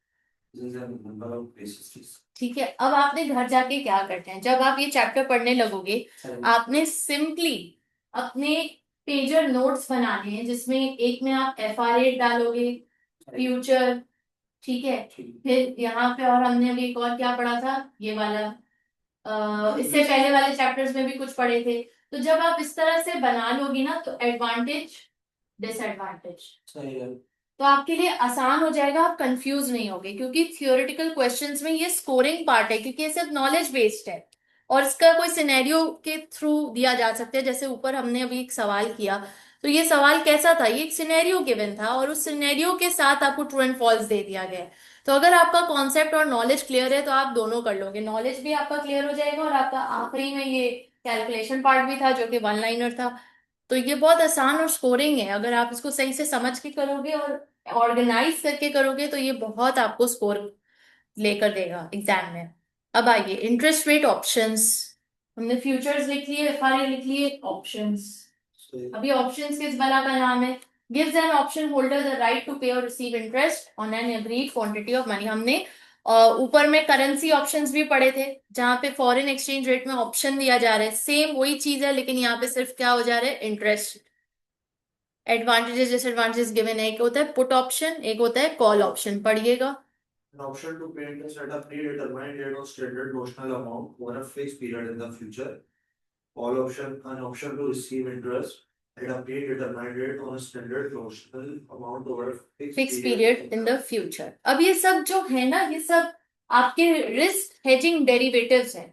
This is a number of basis.
ठीक है, अब आपने घर जाके क्या करते हैं, जब आप ये चैप्टर पढ़ने लगोगे आपने सिंपली अपने पेजर नोट्स बनाने हैं, जिसमें एक में आप FR रेट डालोगे, फ्यूचर। ठीक है, फिर यहाँ पे और हमने अभी एक और क्या पढ़ा था, ये वाला, इससे पहले वाले चैप्टर्स में भी कुछ पढ़े थे। तो जब आप इस तरह से बना लोगे ना, तो एडवांटेज डिसएडवांटेज,
सही है।
तो आपके लिए आसान हो जाएगा, आप कंफ्यूज नहीं होगे, क्योंकि थियोरेटिकल क्वेश्चंस में ये स्कोरिंग पार्ट है, क्योंकि ये सिर्फ नॉलेज बेस्ड है और इसका कोई सिनेरियो के थ्रू दिया जा सकता है। जैसे ऊपर हमने अभी एक सवाल किया, तो ये सवाल कैसा था, ये एक सिनेरियो गिवन था और उस सिनेरियो के साथ आपको ट्रू एंड फॉल्स दे दिया गया है। तो अगर आपका कॉन्सेप्ट और नॉलेज क्लियर है तो आप दोनों कर लोगे, नॉलेज भी आपका क्लियर हो जाएगा और आपका आखिरी में ये कैलकुलेशन पार्ट भी था जो कि वन लाइनर था। तो ये बहुत आसान और स्कोरिंग है, अगर आप इसको सही से समझ के करोगे और ऑर्गेनाइज करके करोगे तो ये बहुत आपको स्कोर लेकर देगा एग्जाम में। अब आइए, इंटरेस्ट रेट ऑप्शंस। हमने फ्यूचर्स लिख लिए, FRA लिख लिए, ऑप्शंस। अभी ऑप्शंस किस बला का नाम है, gives an option holder the right to pay और receive interest on an agreed quantity of money. हमने ऊपर में करेंसी ऑप्शंस भी पढ़े थे, जहां पे फॉरेन एक्सचेंज रेट में ऑप्शन दिया जा रहा है, सेम वही चीज है, लेकिन यहाँ पे सिर्फ क्या हो जा रहा है, इंटरेस्ट। एडवांटेजेस डिसएडवांटेजेस गिवन है, एक होता है पुट ऑप्शन, एक होता है कॉल ऑप्शन। पढ़िएगा।
An option to pay interest at a predetermined rate of standard notional amount over a fixed period in the future. All option, an option to receive interest at a predetermined rate on a standard notional amount over a
fix period in the future. अब ये सब जो है ना, ये सब आपके risk hedging derivatives है,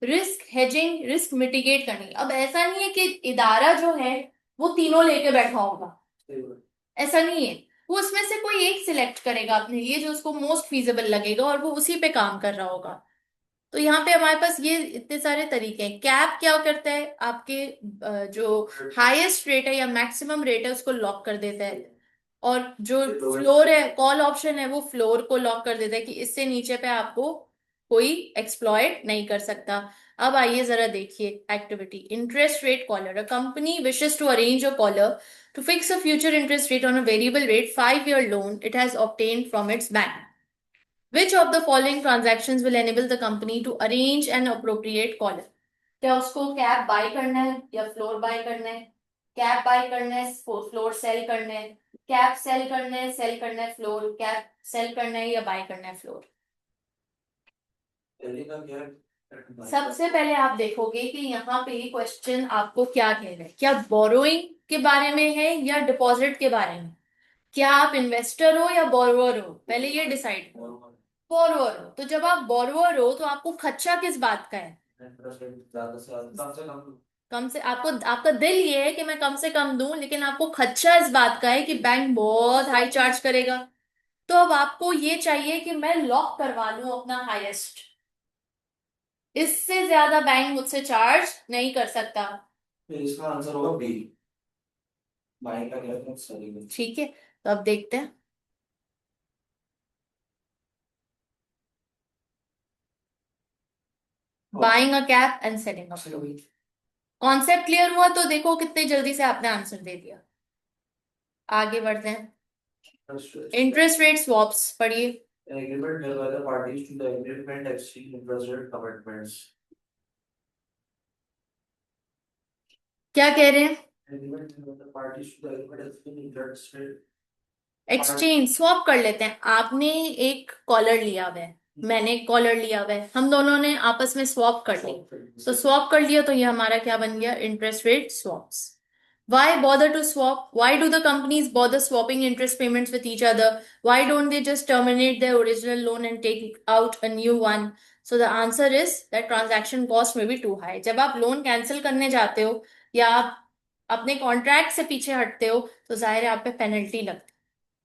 रिस्क हेजिंग, रिस्क मिटिगेट करनी। अब ऐसा नहीं है कि इदारा जो है वो तीनों लेके बैठा होगा, ऐसा नहीं है। वो उसमें से कोई एक सिलेक्ट करेगा अपने लिए जो उसको मोस्ट फीजिबल लगेगा और वो उसी पे काम कर रहा होगा। तो यहाँ पे हमारे पास ये इतने सारे तरीके हैं। कैप क्या करता है, आपके जो हाईएस्ट रेट है या मैक्सिमम रेट है उसको लॉक कर देता है। और जो फ्लोर है, कॉल ऑप्शन है, वो फ्लोर को लॉक कर देता है कि इससे नीचे पे आपको कोई एक्सप्लॉइट नहीं कर सकता। अब आइए जरा देखिए activity. Interest rate collar, a company wishes to arrange a collar to fix a future interest rate on a variable rate 5-year loan it has obtained from its bank. Which of the following transactions will enable the company to arrange an appropriate caller? क्या उसको cap by करना है या floor bye करना है? Cap by करना है, floor cell करना है? कैप सेल करना है, सेल करना है फ्लोर? कैप सेल करना है या बाय करना है फ्लोर?
पहले का क्या है?
सबसे पहले आप देखोगे कि यहाँ पे क्वेश्चन आपको क्या कह रहा है, क्या बोरोइंग के बारे में है या डिपॉजिट के बारे में? क्या आप इन्वेस्टर हो या बोरोवर हो, पहले ये डिसाइड करो। बोरोवर हो, तो जब आप बोरोवर हो तो आपको खर्चा किस बात का है?
इंटरेस्ट रेट ज्यादा से ज्यादा, कम से कम।
कम से, आपको आपका दिल ये है कि मैं कम से कम दूं, लेकिन आपको खर्चा इस बात का है कि बैंक बहुत हाई चार्ज करेगा। तो अब आपको ये चाहिए कि मैं लॉक करवा लूं अपना हाईएस्ट, इससे ज्यादा बैंक मुझसे चार्ज नहीं कर सकता।
फिर इसका आंसर होगा बी, बाई का क्या है?
ठीक है, तो अब देखते हैं। Buying a cap and selling a floor. Concept clear हुआ? तो देखो कितने जल्दी से आपने आंसर दे दिया। आगे बढ़ते हैं। इंटरेस्ट रेट स्वैप्स पढ़िए।
An agreement made by the parties to the agreement exchange interest rate commitments.
क्या कह रहे हैं?
Agreement made by the parties to the agreement exchange interest rate.
Exchange, swap कर लेते हैं। आपने एक कॉलर लिया हुआ है, मैंने एक कॉलर लिया हुआ है, हम दोनों ने आपस में स्वैप कर ली। तो स्वैप कर लिया तो ये हमारा क्या बन गया? Interest rate swaps. Why bother to swap? Why do the companies bother swapping interest payments with each other? Why don't they just terminate their original loan and take out a new one? So the answer is that transaction cost may be too high. जब आप loan cancel करने जाते हो या आप अपने contract से पीछे हटते हो तो जाहिर है आप पे पेनल्टी लगती है,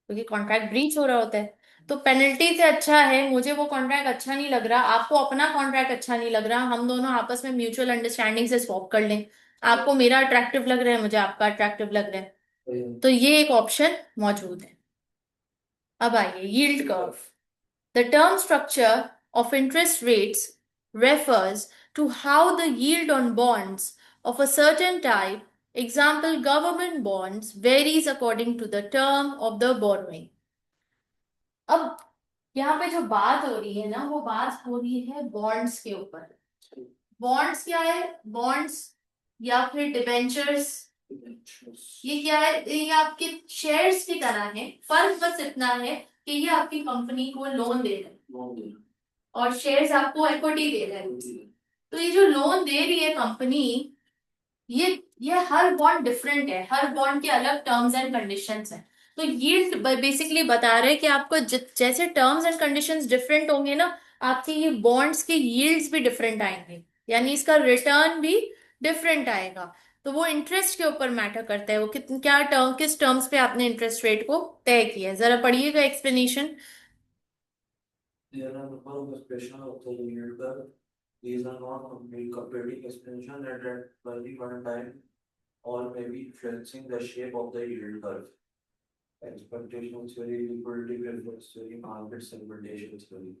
क्योंकि कॉन्ट्रैक्ट ब्रीच हो रहा होता है। तो पेनल्टी से अच्छा है, मुझे वो कॉन्ट्रैक्ट अच्छा नहीं लग रहा, आपको अपना कॉन्ट्रैक्ट अच्छा नहीं लग रहा, हम दोनों आपस में म्यूचुअल अंडरस्टैंडिंग से स्वैप कर लें। आपको मेरा अट्रैक्टिव लग रहा है, मुझे आपका अट्रैक्टिव लग रहा है, तो ये एक ऑप्शन मौजूद है। अब आइए yield curve. The term structure of interest rates refers to how the yield on bonds of a certain type, example government bonds, varies according to the term of the borrowing. अब यहाँ पे जो बात हो रही है ना, वो बात हो रही है बॉन्ड्स के ऊपर। बॉन्ड्स क्या है? बॉन्ड्स या फिर डिबेंचर्स, ये क्या है? ये आपके शेयर्स की तरह है, फर्क बस इतना है कि ये आपकी कंपनी को लोन दे रहे हैं और शेयर्स आपको इक्विटी दे रहे हैं। तो ये जो लोन दे रही है कंपनी, ये ये हर बॉन्ड डिफरेंट है, हर बॉन्ड के अलग टर्म्स एंड कंडीशंस हैं। तो यील्ड बेसिकली बता रहे हैं कि आपको जैसे टर्म्स एंड कंडीशंस डिफरेंट होंगे ना, आपके ये बॉन्ड्स के यील्ड्स भी डिफरेंट आएंगे, यानी इसका रिटर्न भी डिफरेंट आएगा। तो वो इंटरेस्ट के ऊपर मैटर करता है, वो क्या टर्म, किस टर्म्स पे आपने इंटरेस्ट रेट को तय किया है। जरा पढ़िएगा explanation.
There are a number of expressions of the yield curve. These are not competing expressions at any one time, or maybe influencing the shape of the yield curve. Expectation theory, liquidity preference theory, market segmentation theory.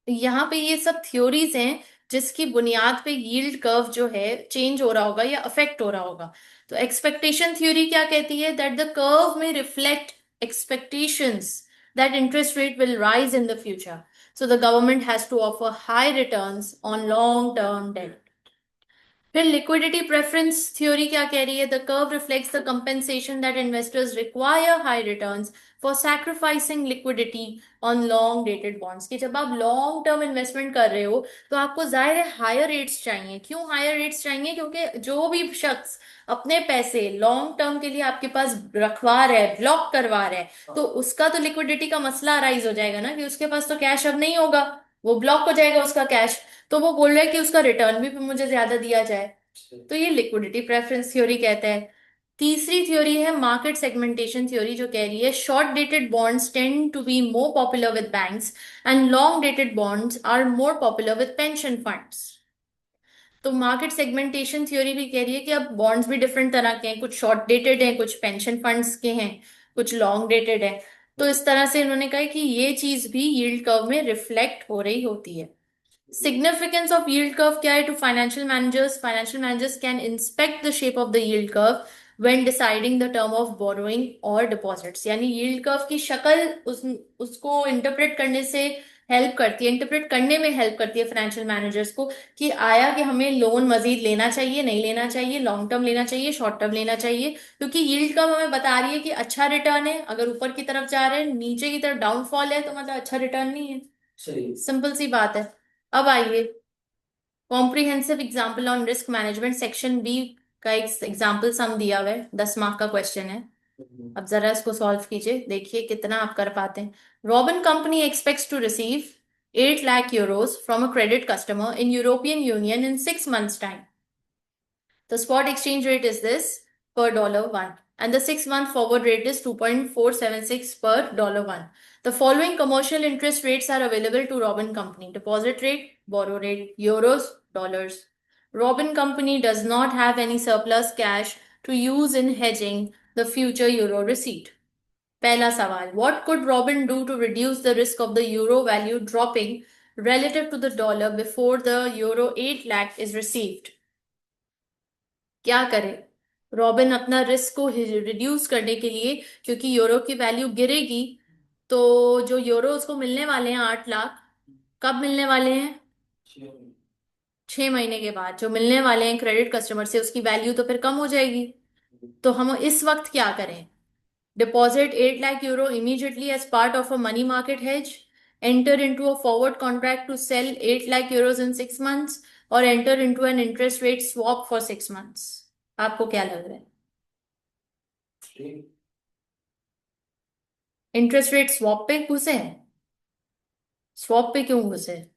यहाँ पे ये सब theories हैं जिसकी बुनियाद पे yield curve जो है चेंज हो रहा होगा या अफेक्ट हो रहा होगा। तो एक्सपेक्टेशन थ्योरी क्या कहती है? दैट द कर्व में reflect expectations that interest rate will rise in the future, so the government has to offer high returns on long term debt. फिर लिक्विडिटी प्रेफरेंस थ्योरी क्या कह रही है? The curve reflects the compensation that investors require high returns for sacrificing liquidity on long dated bonds. कि जब आप long term investment कर रहे हो तो आपको जाहिर है हायर रेट्स चाहिए। क्यों हायर रेट्स चाहिए? क्योंकि जो भी शख्स अपने पैसे लॉन्ग टर्म के लिए आपके पास रखवा रहा है, ब्लॉक करवा रहा है, तो उसका तो लिक्विडिटी का मसला अराइज हो जाएगा ना, कि उसके पास तो कैश अब नहीं होगा, वो ब्लॉक हो जाएगा उसका कैश। तो वो बोल रहा है कि उसका रिटर्न भी मुझे ज्यादा दिया जाए। तो ये लिक्विडिटी प्रेफरेंस थ्योरी कहता है। तीसरी थ्योरी है मार्केट सेगमेंटेशन थ्योरी, जो कह रही है short dated bonds tend to be more popular with banks and long dated bonds are more popular with pension funds. तो मार्केट सेगमेंटेशन थ्योरी भी कह रही है कि अब बॉन्ड्स भी डिफरेंट तरह के हैं, कुछ शॉर्ट डेटेड हैं, कुछ पेंशन फंड्स के हैं, कुछ लॉन्ग डेटेड है। तो इस तरह से इन्होंने कहा कि ये चीज भी यील्ड कर्व में रिफ्लेक्ट हो रही होती है। Significance of yield curve क्या है to financial managers? Financial managers can inspect the shape of the yield curve when deciding the term of borrowing or deposits. यानी yield curve की शक्ल उसको इंटरप्रेट करने से हेल्प करती है, इंटरप्रेट करने में हेल्प करती है फाइनेंशियल मैनेजर्स को, कि आया कि हमें लोन मजीद लेना चाहिए, नहीं लेना चाहिए, लॉन्ग टर्म लेना चाहिए, शॉर्ट टर्म लेना चाहिए। क्योंकि यील्ड कर्व हमें बता रही है कि अच्छा रिटर्न है, अगर ऊपर की तरफ जा रहे हैं, नीचे की तरफ डाउनफॉल है, तो मतलब अच्छा रिटर्न नहीं है।
सही।
सिंपल सी बात है। अब आइए, comprehensive example on risk management section B का एक एग्जाम्पल सम दिया हुआ है, 10 मार्क का क्वेश्चन है। अब जरा इसको सॉल्व कीजिए, देखिए कितना आप कर पाते हैं। Robin company expects to receive 8 lakh euros from a credit customer in European Union in 6 months time. The spot exchange rate is this per $1, and the 6 month forward rate is 2.476 per $1. The following commercial interest rates are available to Robin Company: deposit rate, borrow rate, euros, dollars. Robin Company does not have any surplus cash to use in hedging the future euro receipt. पहला सवाल, what could Robin do to reduce the risk of the euro value dropping relative to the dollar before the euro 8 lakh is received? क्या करे robin अपना risk को reduce करने के लिए, क्योंकि यूरो की वैल्यू गिरेगी, तो जो यूरो उसको मिलने वाले हैं 8 लाख, कब मिलने वाले हैं? 6 महीने के बाद जो मिलने वाले हैं क्रेडिट कस्टमर से, उसकी वैल्यू तो फिर कम हो जाएगी। तो हम इस वक्त क्या करें? Deposit 8 lakh euro immediately as part of a money market hedge, enter into a forward contract to sell 8 lakh euros in 6 months, और enter into an interest rate swap for 6 months। आपको क्या लग रहा है? इंटरेस्ट रेट स्वॉप पे घुसे हैं? Swap पे क्यों घुसे?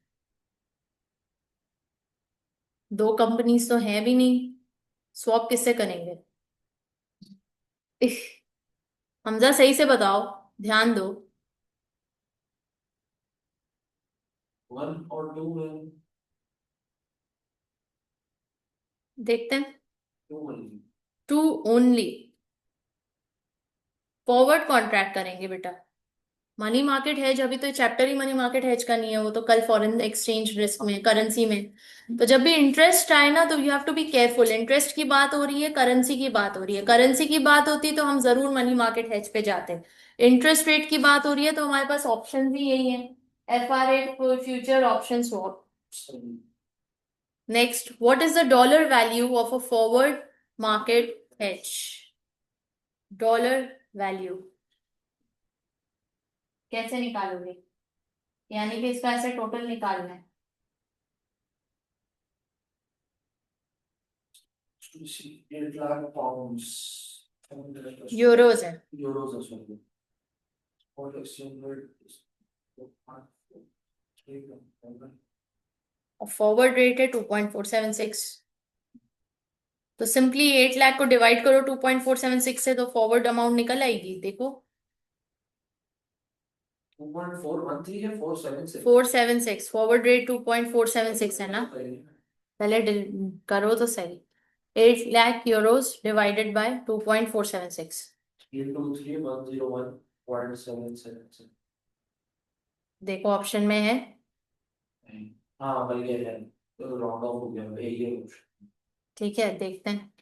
दो कंपनीज तो हैं भी नहीं, स्वॉप किससे करेंगे? इह, हमजा सही से बताओ, ध्यान दो।
1 और 2 है।
देखते हैं।
2 only।
Two only. Forward contract करेंगे बेटा। मनी मार्केट हेज, अभी तो चैप्टर ही मनी मार्केट हेज का नहीं है, वो तो कल फॉरेन एक्सचेंज रिस्क में, करेंसी में। तो जब भी इंटरेस्ट आए ना, तो you have to be careful. Interest की बात हो रही है, करेंसी की बात हो रही है, करेंसी की बात होती तो हम जरूर मनी मार्केट हेज पे जाते। इंटरेस्ट रेट की बात हो रही है तो हमारे पास ऑप्शन भी यही है, FR8 फ्यूचर ऑप्शन स्वैप।
सही।
Next, what is the dollar value of a forward market hedge? Dollar value कैसे निकालोगे? यानी कि इसका ऐसे टोटल निकालना है।
8 लाख पाउंड्स।
यूरोज है।
यूरोज है, सॉरी। और एक्सचेंज रेट ठीक है।
और फॉरवर्ड रेट है 2.476। तो सिंपली 8 लाख को डिवाइड करो 2.476 से, तो फॉरवर्ड अमाउंट निकल आएगी, देखो।
2.413 है, 476।
476, फॉरवर्ड रेट 2.476 है ना? पहले करो तो सही। 8 लाख यूरोज डिवाइडेड बाय 2.476।
323,101.77।
देखो ऑप्शन में है।
हाँ मिल गया है, तो राउंड ऑफ हो गया, यही है कुछ।
ठीक है, देखते हैं।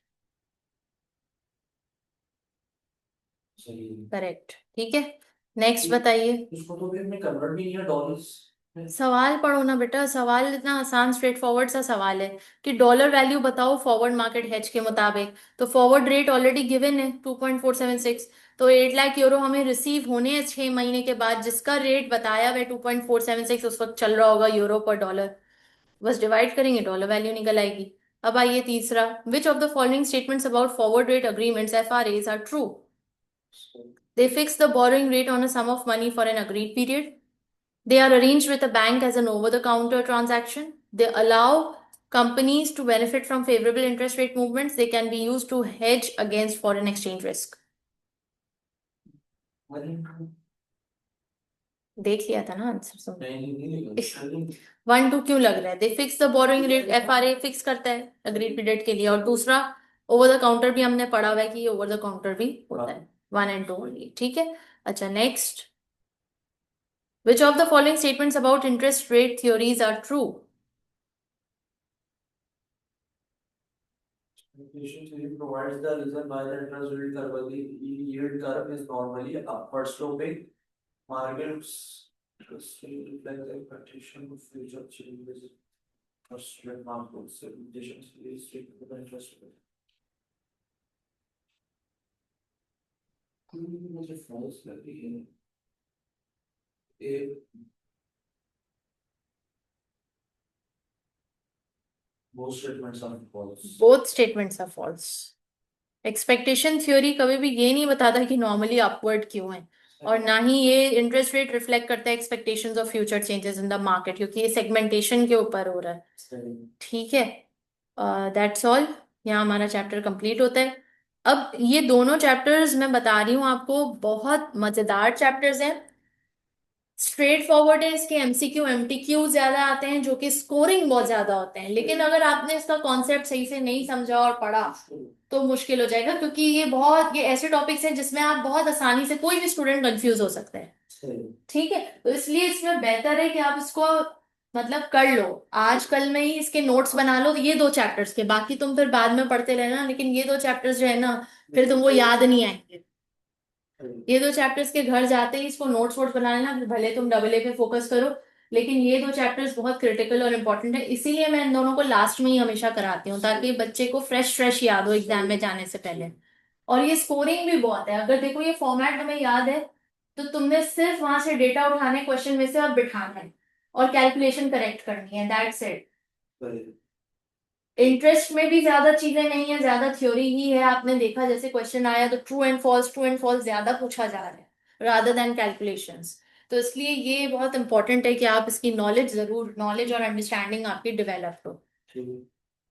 सही है।
करेक्ट, ठीक है। नेक्स्ट बताइए।
उसको तो फिर मैं कन्वर्ट भी नहीं है डॉलर्स में।
सवाल पढ़ो ना बेटा, सवाल इतना आसान स्ट्रेट फॉरवर्ड सा सवाल है कि डॉलर वैल्यू बताओ फॉरवर्ड मार्केट हेज के मुताबिक। तो फॉरवर्ड रेट ऑलरेडी गिवन है 2.476। तो 8 लाख यूरो हमें रिसीव होने हैं 6 महीने के बाद, जिसका रेट बताया हुआ 2.476 उस वक्त चल रहा होगा यूरो पर डॉलर। बस डिवाइड करेंगे, डॉलर वैल्यू निकल आएगी। अब आइए तीसरा, which of the following statements about forward rate agreements FRAs are true? They fix the borrowing rate on a sum of money for an agreed period. They are arranged with a bank as an over the counter transaction. They allow companies to benefit from favorable interest rate movements, they can be used to hedge against foreign exchange risk. देख लिया था ना answer तुमने। 1 2 क्यों लग रहा है? दे fix the borrowing rate, FRA fix करता है अग्रीड पीरियड के लिए, और दूसरा ओवर द काउंटर भी हमने पढ़ा हुआ है कि ये ओवर द काउंटर भी होता है। 1 and 2 ओनली, ठीक है। अच्छा next, which of the following statements about interest rate theories are true?
Inflation theory provides the reason why the interest rate curve, the yield curve is normally upward sloping. Markets interest rate reflect the expectation of future changes. Interest rate markets conditions is strict with the interest rate. मुझे false लगी है। ये both statements are false.
Both statements are false. Expectation theory कभी भी ये नहीं बताता कि नॉर्मली अपवर्ड क्यों है, और ना ही ये इंटरेस्ट रेट रिफ्लेक्ट करता है expectations of future changes in the market, क्योंकि ये सेगमेंटेशन के ऊपर हो रहा है। ठीक है, दैट्स ऑल। यहाँ हमारा चैप्टर कंप्लीट होता है। अब ये दोनों चैप्टर्स मैं बता रही हूँ आपको, बहुत मजेदार चैप्टर्स हैं, स्ट्रेट फॉरवर्ड है, इसके MCQ MTQ ज्यादा आते हैं, जो कि स्कोरिंग बहुत ज्यादा होते हैं, लेकिन अगर आपने इसका कॉन्सेप्ट सही से नहीं समझा और पढ़ा तो मुश्किल हो जाएगा, क्योंकि ये ऐसे टॉपिक्स हैं जिसमें आप बहुत आसानी से, कोई भी स्टूडेंट कंफ्यूज हो सकता है। ठीक है, तो इसलिए इसमें बेहतर है कि आप इसको मतलब कर लो, आजकल में ही इसके नोट्स बना लो, ये 2 चैप्टर्स के, बाकी तुम फिर बाद में पढ़ते रहना, लेकिन ये 2 चैप्टर्स जो है ना फिर तुमको याद नहीं आएंगे। ये 2 चैप्टर्स के घर जाते ही इसको नोट्स वोट्स बना लेना, फिर भले तुम AA पे फोकस करो, लेकिन ये 2 चैप्टर्स बहुत क्रिटिकल और इंपॉर्टेंट है, इसीलिए मैं इन दोनों को लास्ट में ही हमेशा कराती हूँ, ताकि बच्चे को फ्रेश फ्रेश याद हो एग्जाम में जाने से पहले। और ये स्कोरिंग भी बहुत है, अगर देखो ये फॉर्मेट तुम्हें याद है तो तुमने सिर्फ वहां से डेटा उठाने क्वेश्चन में से और बिठाना है और कैलकुलेशन करेक्ट करनी है, दैट्स इट। इंटरेस्ट में भी ज्यादा चीजें नहीं है, ज्यादा थ्योरी ही है, आपने देखा जैसे क्वेश्चन आया तो ट्रू एंड फॉल्स ज्यादा पूछा जा रहा है रादर देन कैलकुलेशंस। तो इसलिए ये बहुत इंपॉर्टेंट है कि आप इसकी नॉलेज और अंडरस्टैंडिंग आपकी डेवलप हो।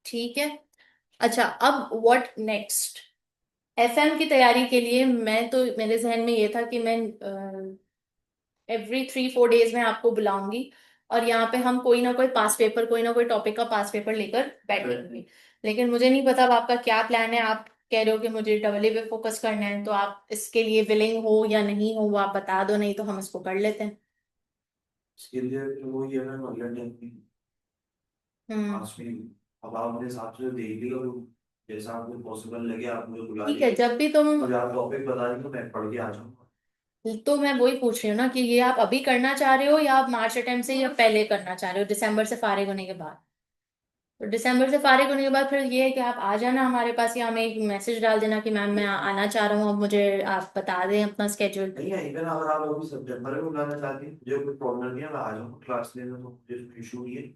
ठीक है। अच्छा, अब व्हाट नेक्स्ट? FM की तैयारी के लिए मैं तो, मेरे जहन में ये था कि मैं एवरी 3 4 डेज में आपको बुलाऊंगी, और यहाँ पे हम कोई ना कोई पास पेपर, कोई ना कोई टॉपिक का पास पेपर लेकर बैठेंगे। लेकिन मुझे नहीं पता अब आपका क्या प्लान है, आप कह रहे हो कि मुझे AA पे फोकस करना है, तो आप इसके लिए विलिंग हो या नहीं हो वो आप बता दो, नहीं तो हम इसको कर लेते हैं।
इसके लिए वो ये मैं अगले टाइम की
हम्म।
पास में, अब आप अपने हिसाब से देख लियो, जैसा आपको पॉसिबल लगे आप मुझे बुला
ठीक है,
लीजिए,
जब भी तुम,
और आप टॉपिक बता रही हो मैं पढ़ के आ जाऊंगा।
तो मैं वही पूछ रही हूँ ना कि ये आप अभी करना चाह रहे हो या आप मार्च अटेम्प्ट से या पहले करना चाह रहे हो, दिसंबर से फारिग होने के बाद? तो दिसंबर से फारिग होने के बाद फिर ये है कि आप आ जाना हमारे पास, या हमें एक मैसेज डाल देना कि मैम मैं आना चाह रहा हूँ, अब मुझे आप बता दें अपना स्केड्यूल।
नहीं है, इवन अगर आप अभी सितंबर में बुलाना चाहती हैं मुझे कोई प्रॉब्लम नहीं है, मैं आ जाऊंगा क्लास लेने, तो मुझे इशू नहीं है,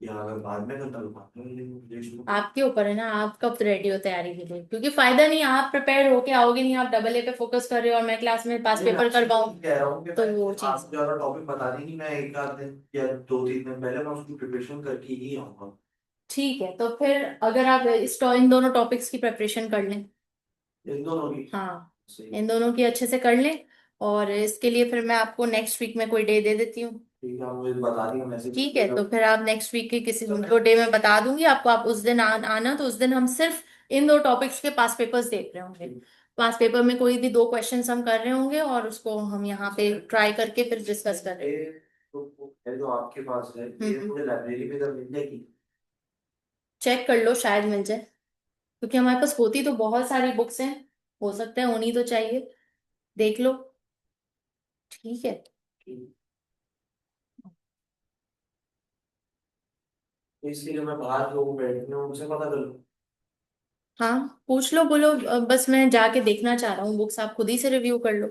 या अगर बाद में करना तो बाद में ले मुझे issue
आपके ऊपर है ना, आप कब रेडी हो तैयारी के लिए, क्योंकि फायदा नहीं, आप प्रिपेयर होके आओगे नहीं, आप AA पे फोकस कर रहे हो और मैं क्लास में पास
नहीं। मैं
पेपर
आपसे
करवाऊँ,
कह रहा हूँ कि
तो
मैं
वो चीज।
आपको ज्यादा टॉपिक बता दी नहीं, मैं एक आध दिन या 2 3 दिन पहले मैं उसकी प्रिपरेशन करके ही आऊंगा।
ठीक है, तो फिर अगर आप इन दोनों टॉपिक्स की प्रिपरेशन कर लें,
इन दोनों की
हाँ,
सही।
इन दोनों की अच्छे से कर लें, और इसके लिए फिर मैं आपको नेक्स्ट वीक में कोई डे दे देती हूँ।
ठीक है, आप मुझे बता दिए मैसेज
ठीक है,
करिएगा।
तो फिर आप नेक्स्ट वीक के किसी दो डे में बता दूंगी आपको, आप उस दिन आना, तो उस दिन हम सिर्फ इन 2 टॉपिक्स के पास पेपर्स देख रहे होंगे। पास पेपर में कोई भी 2 क्वेश्चंस हम कर रहे होंगे और उसको हम यहाँ पे ट्राई करके फिर डिस्कस कर रहे हैं।
ये तो है जो आपके पास है, ये
हम्म।
मुझे लाइब्रेरी में जब मिल जाएगी।
चेक कर लो, शायद मिल जाए, क्योंकि हमारे पास होती तो बहुत सारी बुक्स हैं, हो सकता है होनी तो चाहिए, देख लो। ठीक है।
तो इसके लिए मैं बाहर लोग बैठे हूँ उनसे पता कर लूँ।
हाँ पूछ लो, बोलो बस मैं जाके देखना चाह रहा हूँ बुक्स, आप खुद ही से रिव्यू कर लो।